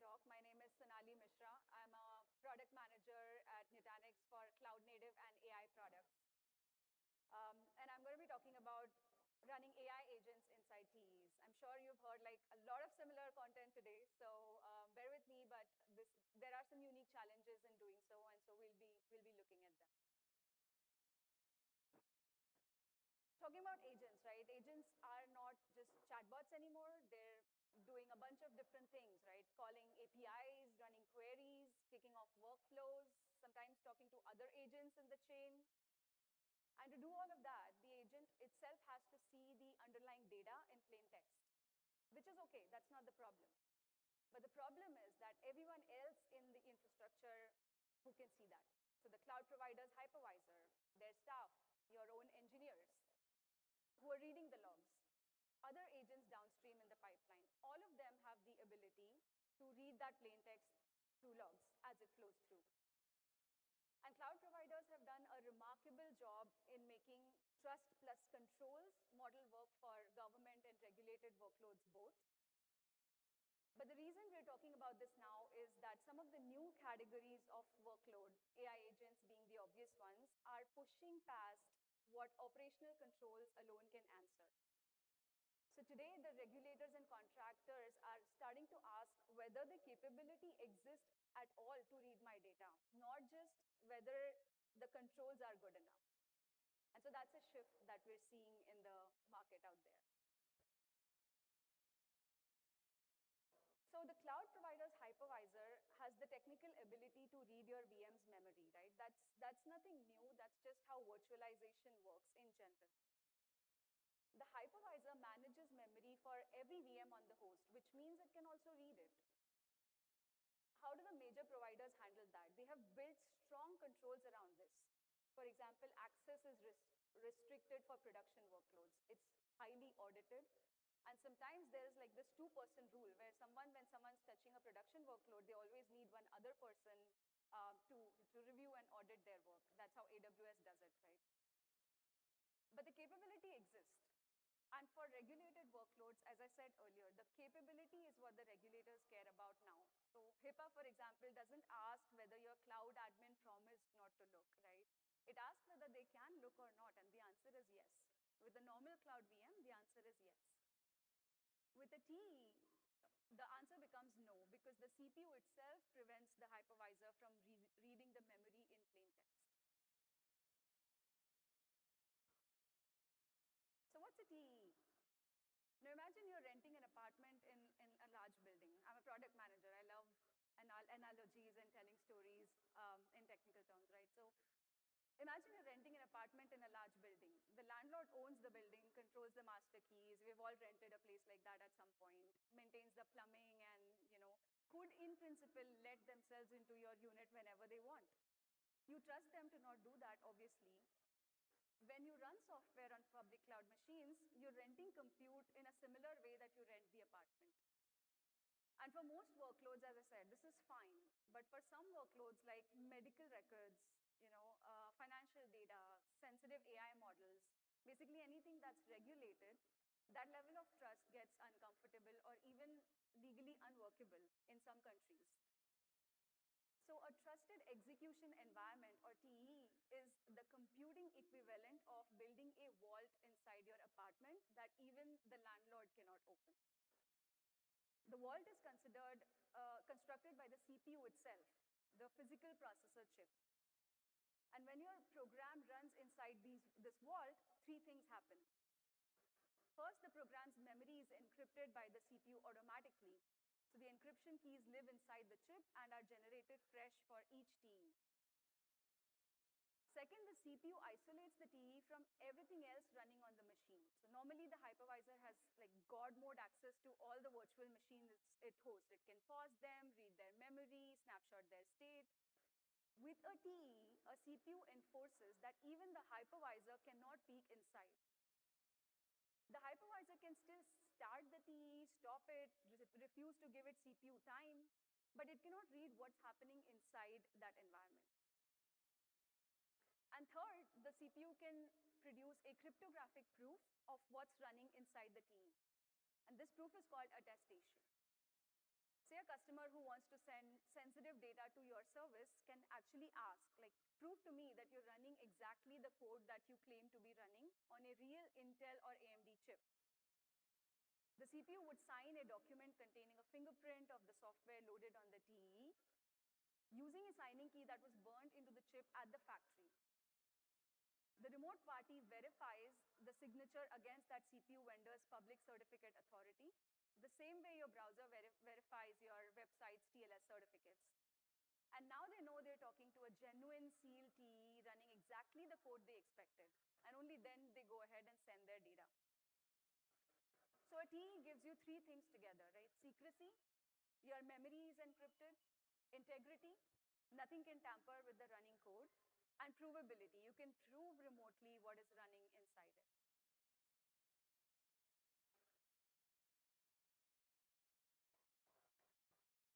talk. My name is Sonali Mishra. I'm a product manager at Nutanix for cloud native and AI products. And I'm going to be talking about running AI agents inside TEs. I'm sure you've heard like a lot of similar content today, so bear with me, but there are some unique challenges in doing so, and so we'll be looking at them. Talking about agents, right? Agents are not just chatbots anymore. They're doing a bunch of different things, right? Calling APIs, running queries, kicking off workflows, sometimes talking to other agents in the chain. And to do all of that, the agent itself has to see the underlying data in plain text, which is okay, that's not the problem. But the problem is that everyone else in the infrastructure who can see that. So the cloud provider's hypervisor, their staff, your own engineers, who are reading the logs, other agents downstream in the pipeline, all of them have the ability to read that plain text through logs as it flows through. And cloud providers have done a remarkable job in making trust plus controls model work for government and regulated workloads both. But the reason we're talking about this now is that some of the new categories of workload, AI agents being the obvious ones, are pushing past what operational controls alone can answer. So today, the regulators and contractors are starting to ask whether the capability exists at all to read my data, not just whether the controls are good enough. And so that's a shift that we're seeing in the market out there. So the cloud provider's hypervisor has the technical ability to read your VM's memory, right? That's nothing new. That's just how virtualization works in general. The hypervisor manages memory for every VM on the host, which means it can also read it. How do the major providers handle that? They have built strong controls around this. For example, access is restricted for production workloads. It's highly audited. And sometimes there is like this two-person rule where when someone's touching a production workload, they always need one other person to review and audit their work. That's how AWS does it, right? But the capability exists. And for regulated workloads, as I said earlier, the capability is what the regulators care about now. So HIPAA, for example, doesn't ask whether your cloud admin promised not to look, right? It asks whether they can look or not, and the answer is yes. With a normal cloud VM, the answer is yes. With a TE, the answer becomes no, because the CPU itself prevents the hypervisor from reading the memory in plain text. So what's a TE? Now imagine you're renting an apartment in a large building. I'm a product manager. I love analogies and telling stories in technical terms, right? So imagine you're renting an apartment in a large building. The landlord owns the building, controls the master keys. We've all rented a place like that at some point, maintains the plumbing and, could in principle let themselves into your unit whenever they want. You trust them to not do that, obviously. When you run software on public cloud machines, you're renting compute in a similar way that you rent the apartment. And for most workloads, as I said, this is fine. But for some workloads like medical records, financial data, sensitive AI models, basically anything that's regulated, that level of trust gets uncomfortable or even legally unworkable in some countries. So a trusted execution environment, or TE, is the computing equivalent of building a vault inside your apartment that even the landlord cannot open. The vault is constructed by the CPU itself, the physical processor chip. And when your program runs inside this vault, three things happen. First, the program's memory is encrypted by the CPU automatically. So the encryption keys live inside the chip and are generated fresh for each TE. Second, the CPU isolates the TE from everything else running on the machine. So normally the hypervisor has like God mode access to all the virtual machines it hosts. It can pause them, read their memory, snapshot their state. With a TE, a CPU enforces that even the hypervisor cannot peek inside. The hypervisor can still start the TE, stop it, refuse to give it CPU time, but it cannot read what's happening inside that environment. And third, the CPU can produce a cryptographic proof of what's running inside the TE. And this proof is called attestation. Say a customer who wants to send sensitive data to your service can actually ask, like, prove to me that you're running exactly the code that you claim to be running on a real Intel or AMD chip. The CPU would sign a document containing a fingerprint of the software loaded on the TE using a signing key that was burnt into the chip at the factory. The remote party verifies the signature against that CPU vendor's public certificate authority, the same way your browser verifies your website's TLS certificates. And now they know they're talking to a genuine sealed TE running exactly the code they expected. And only then they go ahead and send their data. So a TE gives you three things together, right? Secrecy, your memory is encrypted, integrity, nothing can tamper with the running code, and provability. You can prove remotely what is running inside it.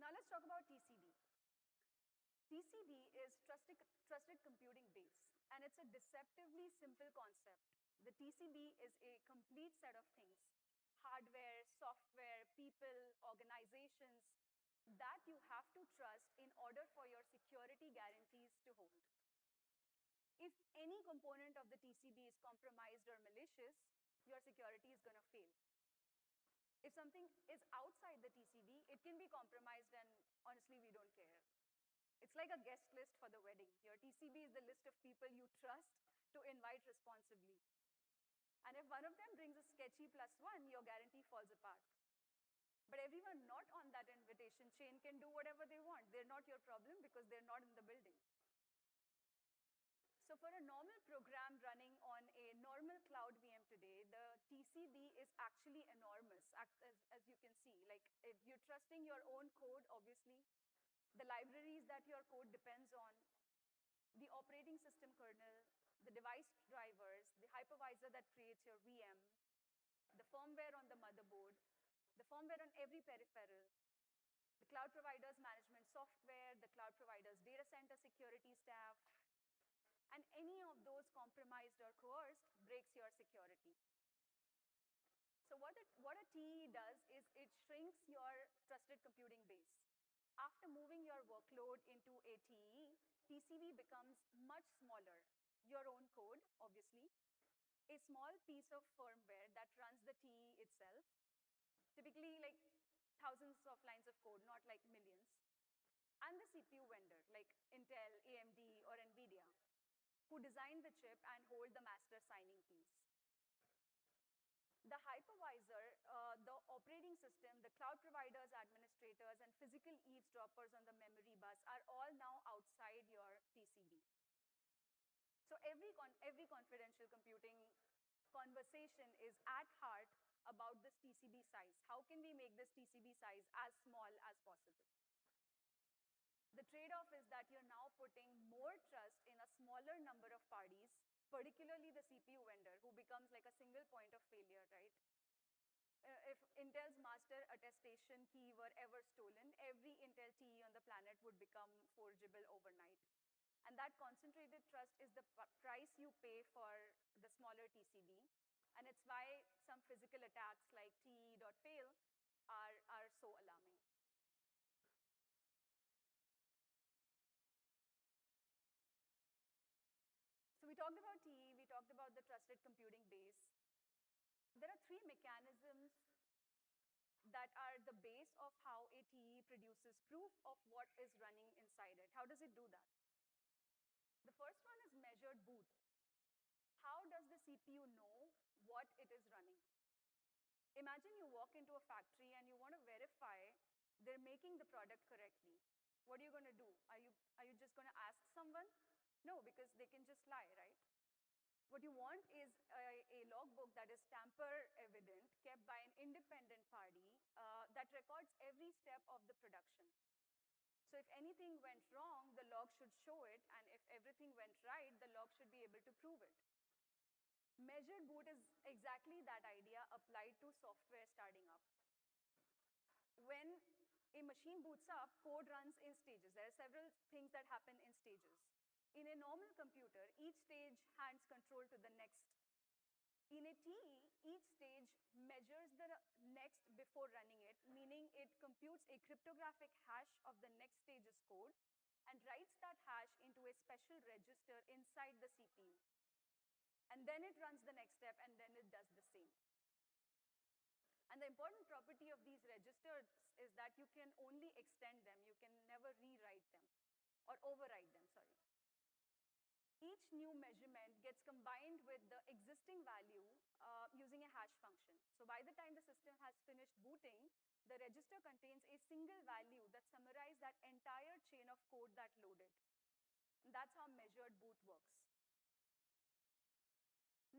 Now let's talk about TCD. TCD is trusted computing base, and it's a deceptively simple concept. The TCB is a complete set of things: hardware, software, people, organizations that you have to trust in order for your security guarantees to hold. If any component of the TCB is compromised or malicious, your security is going to fail. If something is outside the TCB, it can be compromised, and honestly, we don't care. It's like a guest list for the wedding. Your TCB is the list of people you trust to invite responsibly. And if one of them brings a sketchy +1, your guarantee falls apart. But everyone not on that invitation chain can do whatever they want. They're not your problem because they're not in the building. So for a normal program running on a normal cloud VM today, the TCB is actually enormous, as you can see. Like, if you're trusting your own code, obviously, the libraries that your code depends on, the operating system kernel, the device drivers, the hypervisor that creates your VM, the firmware on the motherboard, the firmware on every peripheral, the cloud provider's management software, the cloud provider's data center security staff, and any of those compromised or coerced breaks your security. So what a TE does is it shrinks your trusted computing base. After moving your workload into a TE, TCB becomes much smaller. Your own code, obviously, a small piece of firmware that runs the TE itself, typically like thousands of lines of code, not like millions, and the CPU vendor, like Intel, AMD, or NVIDIA, who designed the chip and hold the master signing keys. The hypervisor, the operating system, the cloud providers, administrators, and physical eavesdroppers on the memory bus are all now outside your TCB. So every confidential computing conversation is at heart about this TCB size. How can we make this TCB size as small as possible? The trade-off is that you're now putting more trust in a smaller number of parties, particularly the CPU vendor, who becomes like a single point of failure, right? If Intel's master attestation key were ever stolen, every Intel TE on the planet would become forgeable overnight. And that concentrated trust is the price you pay for the smaller TCB. And it's why some physical attacks like TE.fail are so alarming. So we talked about TE, we talked about the trusted computing base. There are three mechanisms that are the base of how a TE produces proof of what is running inside it. How does it do that? The first one is measured boot. How does the CPU know what it is running? Imagine you walk into a factory and you want to verify they're making the product correctly. What are you going to do? Are you just going to ask someone? No, because they can just lie, right? What you want is a logbook that is tamper evident, kept by an independent party that records every step of the production. So if anything went wrong, the log should show it, and if everything went right, the log should be able to prove it. Measured boot is exactly that idea applied to software starting up. When a machine boots up, code runs in stages. There are several things that happen in stages. In a normal computer, each stage hands control to the next. In a TE, each stage measures the next next before running it, meaning it computes a cryptographic hash of the next stage's code and writes that hash into a special register inside the CPU. And then it runs the next step, and then it does the same. And the important property of these registers is that you can only extend them. You can never rewrite them or override them, sorry. Each new measurement gets combined with the existing value using a hash function. So by the time the system has finished booting, the register contains a single value that summarizes that entire chain of code that loaded. And that's how measured boot works.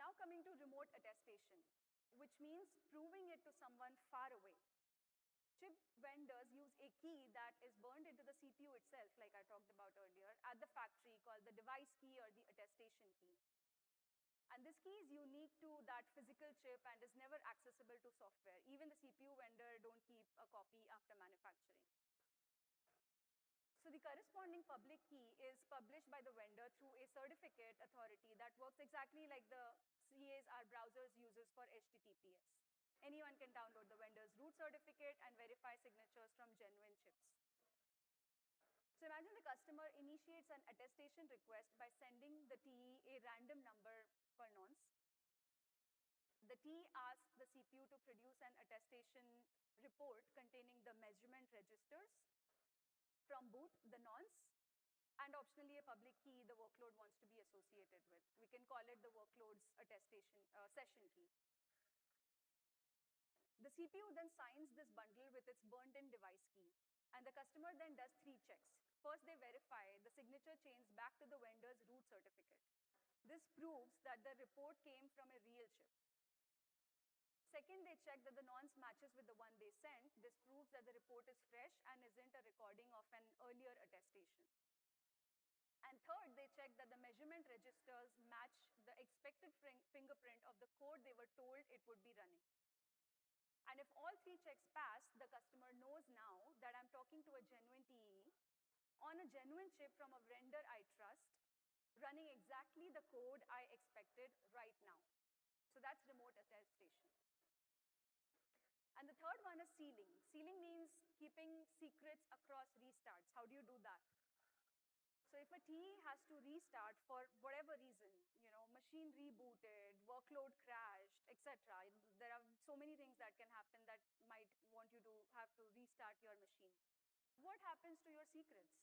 Now coming to remote attestation, which means proving it to someone far away. Chip vendors use a key that is burned into the CPU itself, like I talked about earlier, at the factory, called the device key or the attestation key. And this key is unique to that physical chip and is never accessible to software. Even the CPU vendor don't keep a copy after manufacturing. So the corresponding public key is published by the vendor through a certificate authority that works exactly like the CAs our browsers uses for HTTPS. Anyone can download the vendor's root certificate and verify signatures from genuine chips. So imagine the customer initiates an attestation request by sending the TE a random number called nonce. The TE asks the CPU to produce an attestation report containing the measurement registers from boot, the nonce, and optionally a public key the workload wants to be associated with. We can call it the workload's attestation session key. The CPU then signs this bundle with its burned-in device key, and the customer then does 3 checks. First, they verify the signature chains back to the vendor's root certificate. This proves that the report came from a real chip. Second, they check that the nonce matches with the one they sent. This proves that the report is fresh and isn't a recording of an earlier attestation. And third, they check that the measurement registers match the expected fingerprint of the code they were told it would be running. And if all 3 checks pass, the customer knows now that I'm talking to a genuine TE on a genuine chip from a vendor I trust, running exactly the code I expected right now. So that's remote attestation. And the third one is sealing. Sealing means keeping secrets across restarts. How do you do that? So if a TE has to restart for whatever reason, machine rebooted, workload crashed, etc., there are so many things that can happen that might want you to have to restart your machine. What happens to your secrets?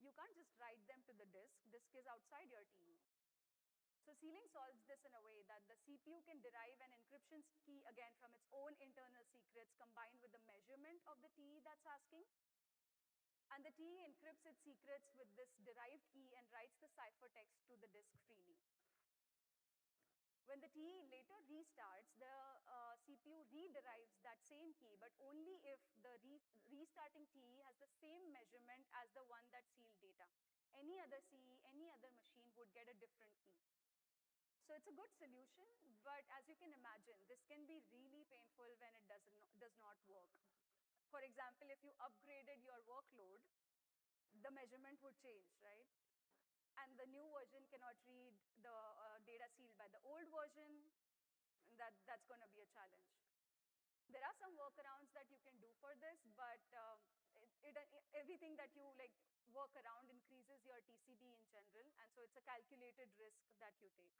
You can't just write them to the disk. Disk is outside your TE. So sealing solves this in a way that the CPU can derive an encryption key again from its own internal secrets combined with the measurement of the TE that's asking. And the TE encrypts its secrets with this derived key and writes the ciphertext to the disk freely. When the TE later restarts, the CPU rederives that same key, but only if the restarting TE has the same measurement as the one that sealed data. Any other CE, any other machine would get a different key. So it's a good solution, but as you can imagine, this can be really painful when it does not work. For example, if you upgraded your workload, the measurement would change, right? And the new version cannot read the data sealed by the old version. That's going to be a challenge. There are some workarounds that you can do for this, but everything that you work around increases your TCB in general, and so it's a calculated risk that you take.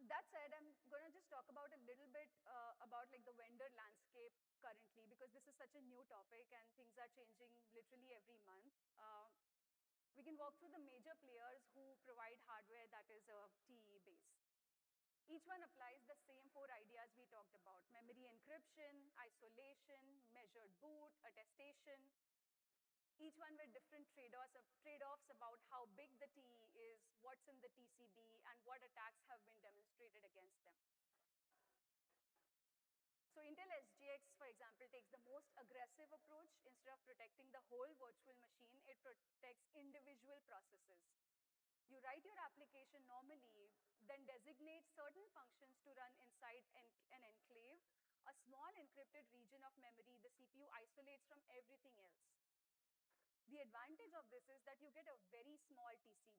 That said, I'm going to just talk about a little bit about the vendor landscape currently, because this is such a new topic and things are changing literally every month. We can walk through the major players who provide hardware that is TE-based. Each one applies the same 4 ideas we talked about: memory encryption, isolation, measured boot, attestation. Each one with different trade-offs about how big the TE is, what's in the TCB, and what attacks have been demonstrated against them. So Intel SGX, for example, takes the most aggressive approach. Instead of protecting the whole virtual machine, it protects individual processes. You write your application normally, then designate certain functions to run inside an enclave, a small encrypted region of memory the CPU isolates from everything else. The advantage of this is that you get a very small TCV.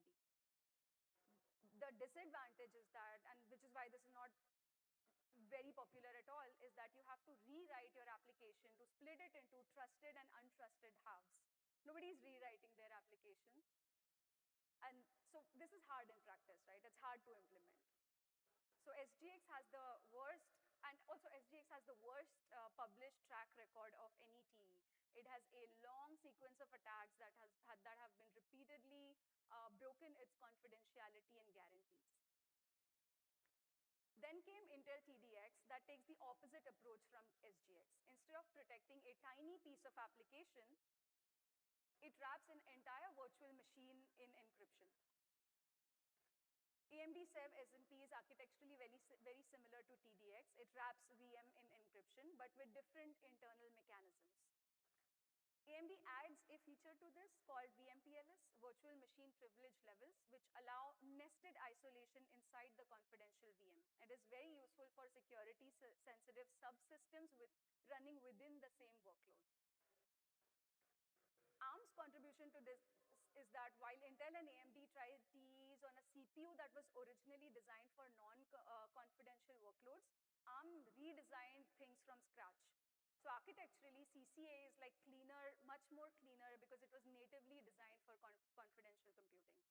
The disadvantage is that, and which is why this is not very popular at all, is that you have to rewrite your application to split it into trusted and untrusted halves. Nobody's rewriting their application. And so this is hard in practice, right? It's hard to implement. So SGX has the worst, and also SGX has the worst published track record of any TE. It has a long sequence of attacks that have been repeatedly broken its confidentiality and guarantees. Then came Intel TDX that takes the opposite approach from SGX. Instead of protecting a tiny piece of application, it wraps an entire virtual machine in encryption. AMD SEV SMP is architecturally very similar to TDX. It wraps VM in encryption, but with different internal mechanisms. AMD adds a feature to this called VMPLS, Virtual Machine Privilege Levels, which allow nested isolation inside the confidential VM. It is very useful for security-sensitive subsystems running within the same workload. ARM's contribution to this is that while Intel and AMD tried TEs on a CPU that was originally designed for non-confidential workloads, ARM redesigned things from scratch. So architecturally, CCA is like cleaner, much more cleaner because it was natively designed for confidential computing.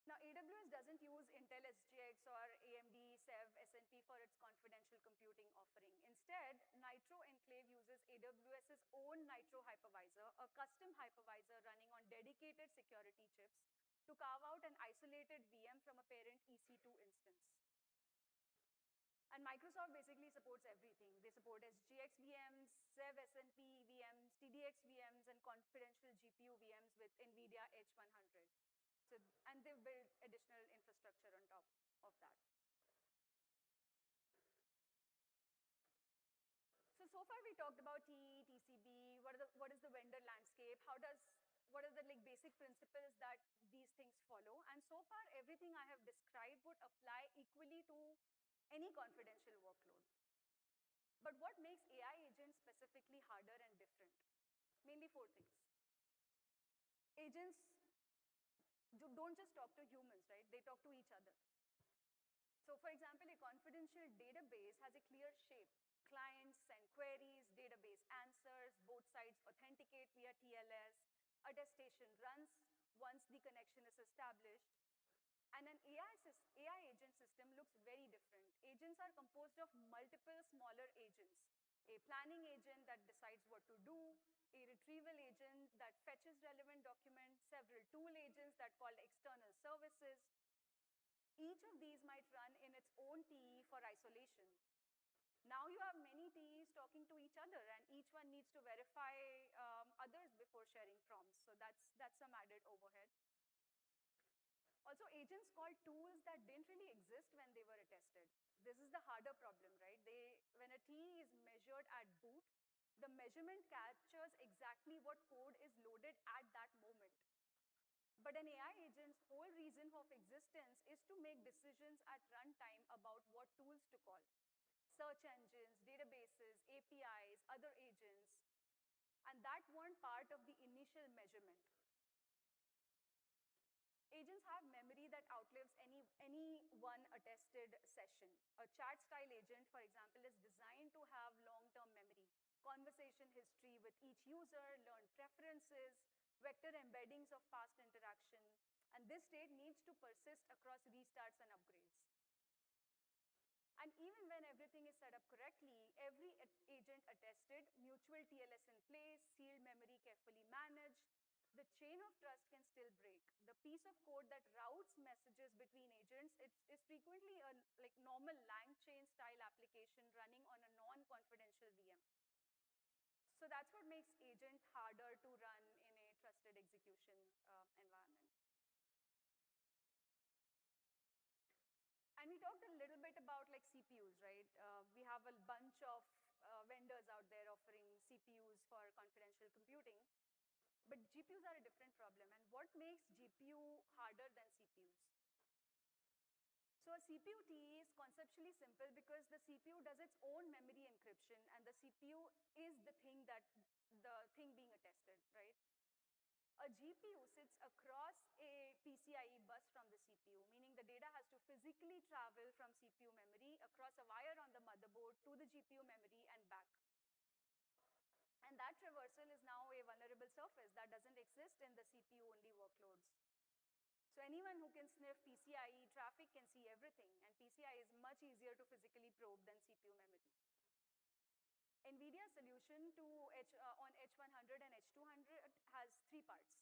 Now, AWS doesn't use Intel SGX or AMD SEV SNP for its confidential computing offering. Instead, Nitro Enclave uses AWS's own Nitro hypervisor, a custom hypervisor running on dedicated security chips, to carve out an isolated VM from a parent EC2 instance. And Microsoft basically supports everything. They support SGX VMs, SEV SNP VMs, TDX VMs, and confidential GPU VMs with NVIDIA H100. So, and they've built additional infrastructure on top of that. So far we talked about TE, TCB, what is the vendor landscape, what are the basic principles that these things follow. And so far, everything I have described would apply equally to any confidential workload. But what makes AI agents specifically harder and different? Mainly 4 things. Agents don't just talk to humans, right? They talk to each other. So for example, a confidential database has a clear shape. Clients send queries, database answers, both sides authenticate via TLS, attestation runs once the connection is established. And an AI agent system looks very different. Agents are composed of multiple smaller agents. A planning agent that decides what to do, a retrieval agent that fetches relevant documents, several tool agents that call external services. Each of these might run in its own TE for isolation. Now you have many TEs talking to each other, and each one needs to verify others before sharing prompts. So that's some added overhead. Also, agents call tools that didn't really exist when they were attested. This is the harder problem, right? When a TE is measured at boot, the measurement captures exactly what code is loaded at that moment. But an AI agent's whole reason of existence is to make decisions at runtime about what tools to call. Search engines, databases, APIs, other agents, and that weren't part of the initial measurement. Agents have memory that outlives any one attested session. A chat-style agent, for example, is designed to have long-term memory, conversation history with each user, learned preferences, vector embeddings of past interaction, and this state needs to persist across restarts and upgrades. And even when everything is set up correctly, every agent attested, mutual TLS in place, sealed memory carefully managed, the chain of trust can still break. The piece of code that routes messages between agents is frequently a normal lang chain style application running on a non-confidential VM. So that's what makes agent harder to run in a trusted execution environment. And we talked a little bit about CPUs, right? We have a bunch of vendors out there offering CPUs for confidential computing. But GPUs are a different problem. And what makes GPU harder than CPUs? So So a CPU TE is conceptually simple because the CPU does its own memory encryption, and the CPU is the thing being attested, right? A GPU sits across a PCIe bus from the CPU, meaning the data has to physically travel from CPU memory across a wire on the motherboard to the GPU memory and back. And that traversal is now a vulnerable surface that doesn't exist in the CPU-only workloads. So anyone who can sniff PCIe traffic can see everything, and PCI is much easier to physically probe than CPU memory. NVIDIA's solution on H100 and H200 has three parts.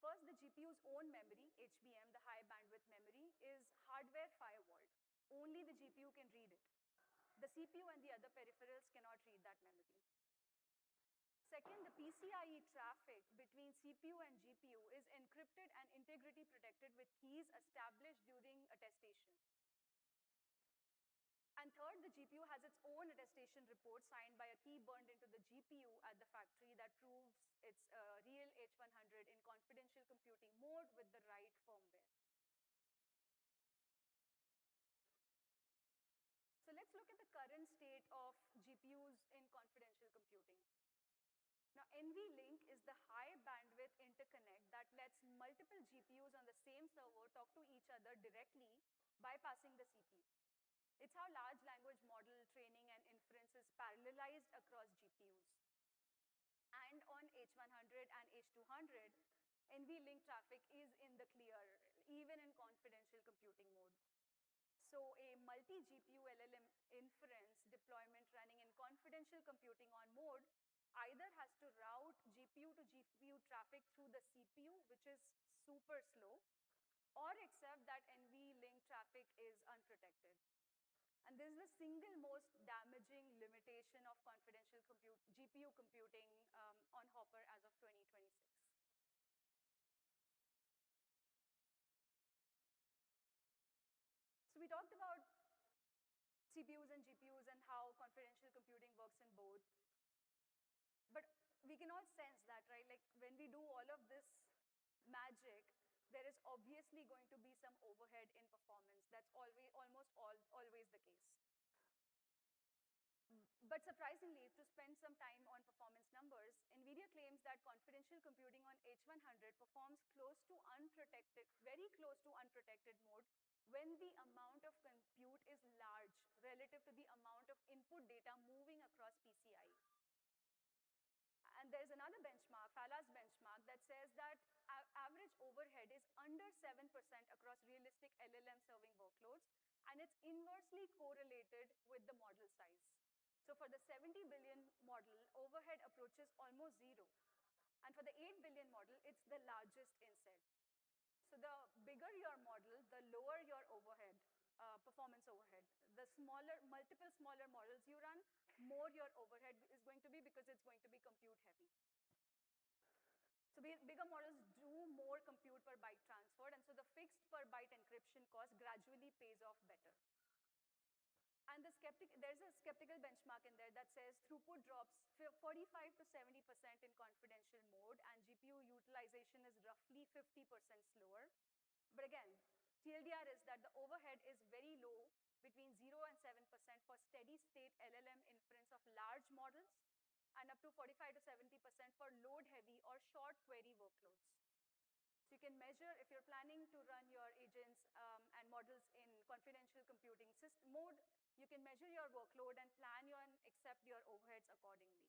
First, the GPU's own memory, HBM, the high bandwidth memory, is hardware firewalled. Only the GPU can read it. The CPU and the other peripherals cannot read that memory. Second, the PCIe traffic between CPU and GPU is encrypted and integrity protected with keys established during attestation. And third, the GPU has its own attestation report signed by a key burned into the GPU at the factory that proves it's a real H100 in confidential computing mode with the right firmware. So let's look at the current state of GPUs in confidential computing. Now, NVLink is the high bandwidth interconnect that lets multiple GPUs on the same server talk to each other directly, bypassing the CPU. It's how large language model training and inference is parallelized across GPUs. And on H100 and H200, NVLink traffic is in the clear, even in confidential computing mode. So a multi-GPU LLM inference deployment running in confidential computing on mode either has to route GPU to GPU traffic through the CPU, which is super slow, or accept that NVLink traffic is unprotected. And this is the single most damaging limitation of confidential GPU computing on Hopper as of 2026. So we talked about CPUs and GPUs and how confidential computing works in both. But we can all sense that, right? Like when we do all of this magic, there is obviously going to be some overhead in performance. That's almost always the case. But surprisingly, to spend some time on performance numbers, NVIDIA claims that confidential computing on H100 performs close to unprotected, very close to unprotected mode when the amount of compute is large relative to the amount of input data moving across PCIe. And there's another benchmark, Fala's benchmark, that says that average overhead is under 7% across realistic LLM serving workloads, and it's inversely correlated with the model size. So for the 70 billion model, overhead approaches almost zero. And for the 8 billion model, it's the largest in set. So the bigger your model, the lower your overhead, performance overhead. The multiple smaller models you run, more your overhead is going to be because it's going to be compute heavy. So bigger models do more compute per byte transferred, and so the fixed per byte encryption cost gradually pays off better. And there's a skeptical benchmark in there that says throughput drops 45 to 70% in confidential mode, and GPU utilization is roughly 50% slower. But again, TLDR is that the overhead is very low, between 0 and 7% for steady state LLM inference of large models, and up to 45 to 70% for load heavy or short query workloads. So you can measure, if you're planning to run your agents and models in confidential computing mode, you can measure your workload and plan and accept your overheads accordingly.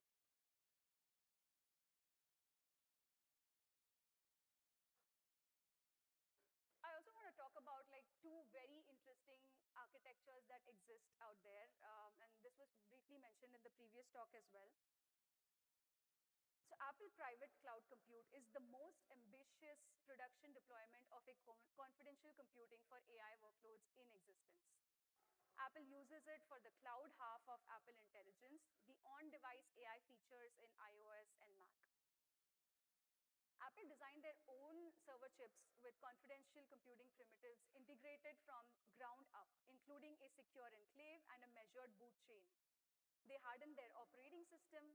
I also want to talk about two very interesting architectures that exist out there, and this was briefly mentioned in the previous talk as well. So Apple Private Cloud Compute is the most ambitious production deployment of a confidential computing for AI workloads in existence. Apple uses it for the cloud half of Apple Intelligence, the on-device AI features in iOS and Mac. Apple designed their own server chips with confidential computing primitives integrated from ground up, including a secure enclave and a measured boot chain. They hardened their operating system,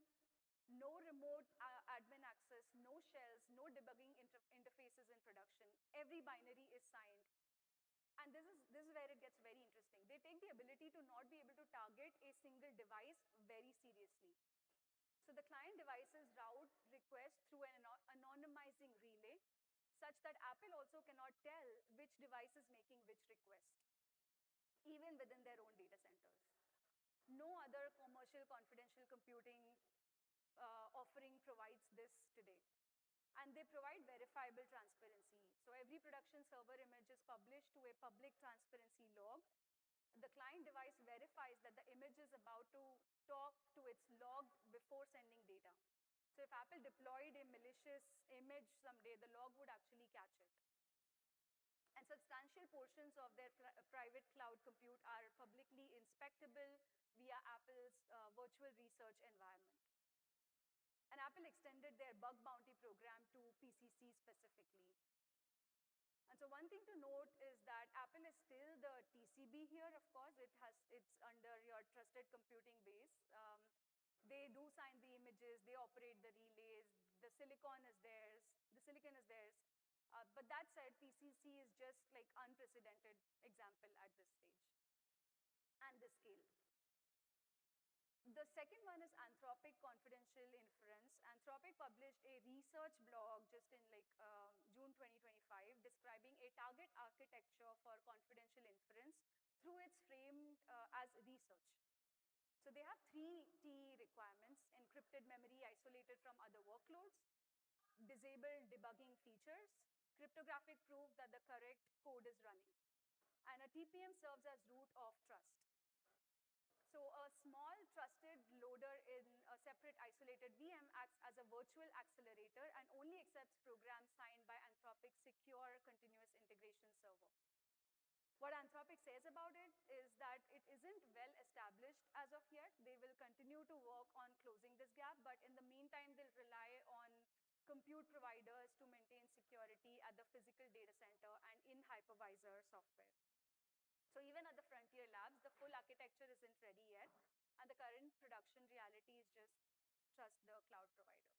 no remote admin access, no shells, no debugging interfaces in production. Every binary is signed. And this is where it gets very interesting. They take the ability to not be able to target a single device very seriously. So the client devices route requests through an anonymizing relay such that Apple also cannot tell which device is making which request, even within their own data centers. No other commercial confidential computing offering provides this today. And they provide verifiable transparency. So every production server image is published to a public transparency log. The client device verifies that the image is about to talk to its log before sending data. So if Apple deployed a malicious image someday, the log would actually catch it. And substantial portions of their private cloud compute are publicly inspectable via Apple's virtual research environment. And Apple extended their bug bounty program to PCC specifically. And so one thing to note is that Apple is still the TCB here, of course. It's under your trusted computing base. They do sign the images, they operate the relays, the silicon is theirs, but that said, PCC is just like unprecedented example at this stage and this scale. The second one is Anthropic Confidential Inference. Anthropic published a research blog just in June 2025 describing a target architecture for confidential inference through its framed as research. So they have 3 key requirements: encrypted memory isolated from other workloads, disabled debugging features, cryptographic proof that the correct code is running, and a TPM serves as root of trust. So a small trusted loader in a separate isolated VM acts as a virtual accelerator and only accepts programs signed by Anthropic's secure continuous integration server. What Anthropic says about it is that it isn't well established as of yet. They will continue to work on closing this gap, but in the meantime, they'll rely on compute providers to maintain security at the physical data center and in hypervisor software. So even at the frontier labs, the full architecture isn't ready yet, and the current production reality is just trust the cloud provider.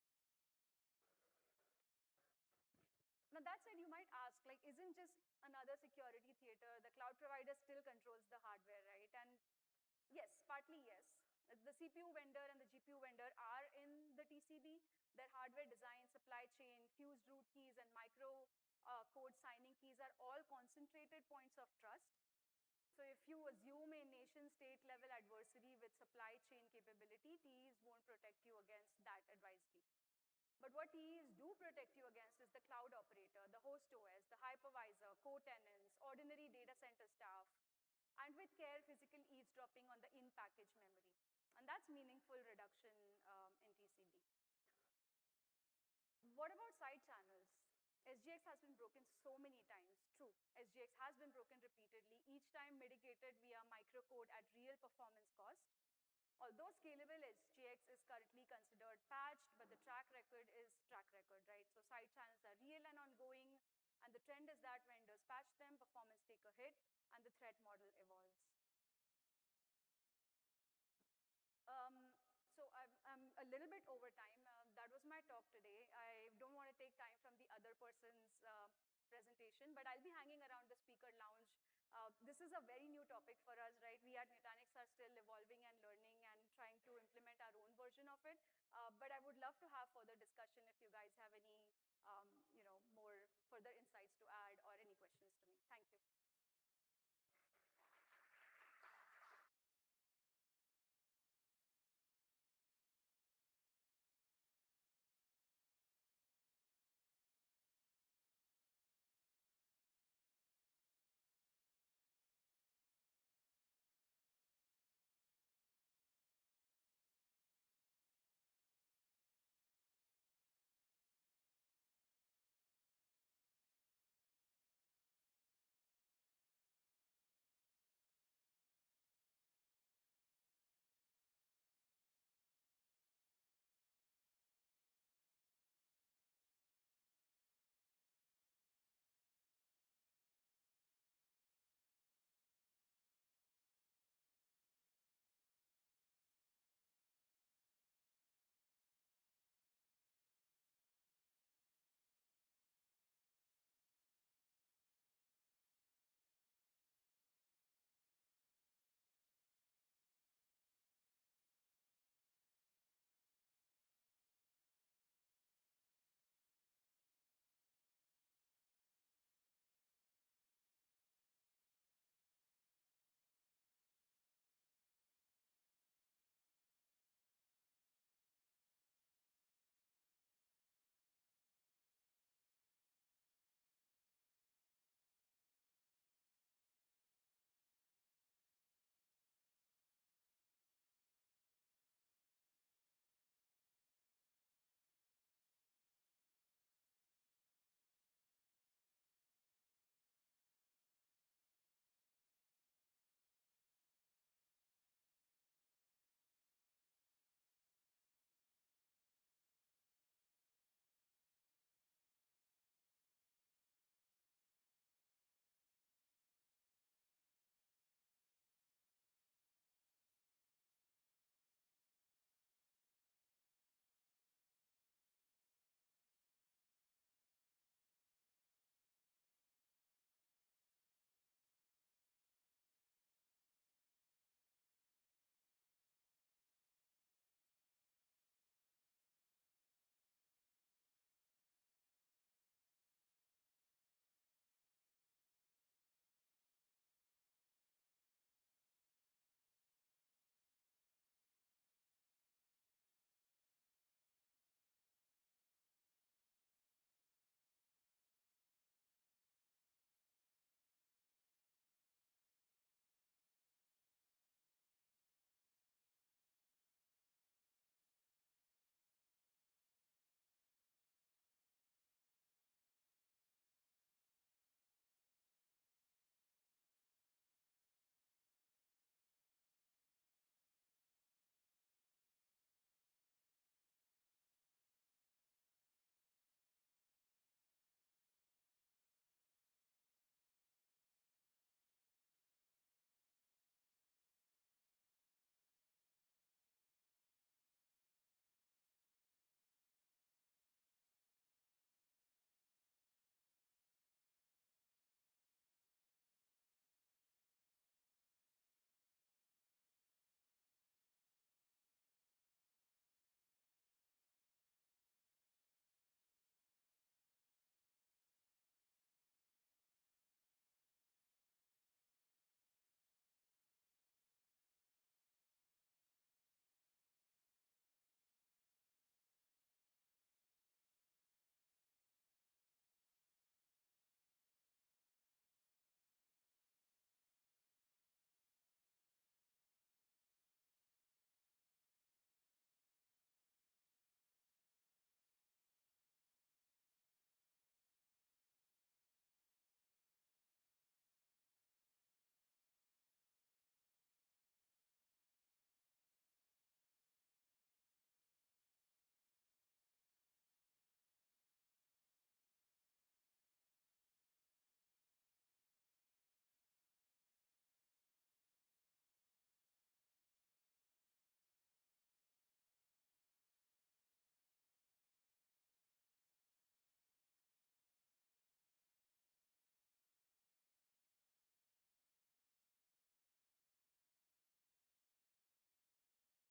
Now that said, you might ask, like, isn't just another security theater? The cloud provider still controls the hardware, right? And yes, partly yes. The CPU vendor and the GPU vendor are in the TCB. Their hardware design, supply chain, fused root keys, and micro code signing keys are all concentrated points of trust. So if you assume a nation-state level adversary with supply chain capability, TEs won't protect you against that advisory. But what TEs do protect you against is the cloud operator, the host OS, the hypervisor, co-tenants, ordinary data center staff, and with care, physical eavesdropping on the in-package memory. And that's meaningful reduction in TCB. What about side channels? SGX has been broken so many times. True, SGX has been broken repeatedly, each time mitigated via microcode at real performance cost. Although scalable, SGX is currently considered patched, but the track record is track record, right? So side channels are real and ongoing, and the trend is that vendors patch them, performance take a hit, and the threat model evolves. So I'm a little bit over time. That was my talk today. I don't want to take time from the other person's presentation, but I'll be hanging around the speaker lounge. This is a very new topic for us, right? We at Nutanix are still evolving and learning and trying to implement our own version of it. But I would love to have further discussion if you guys have any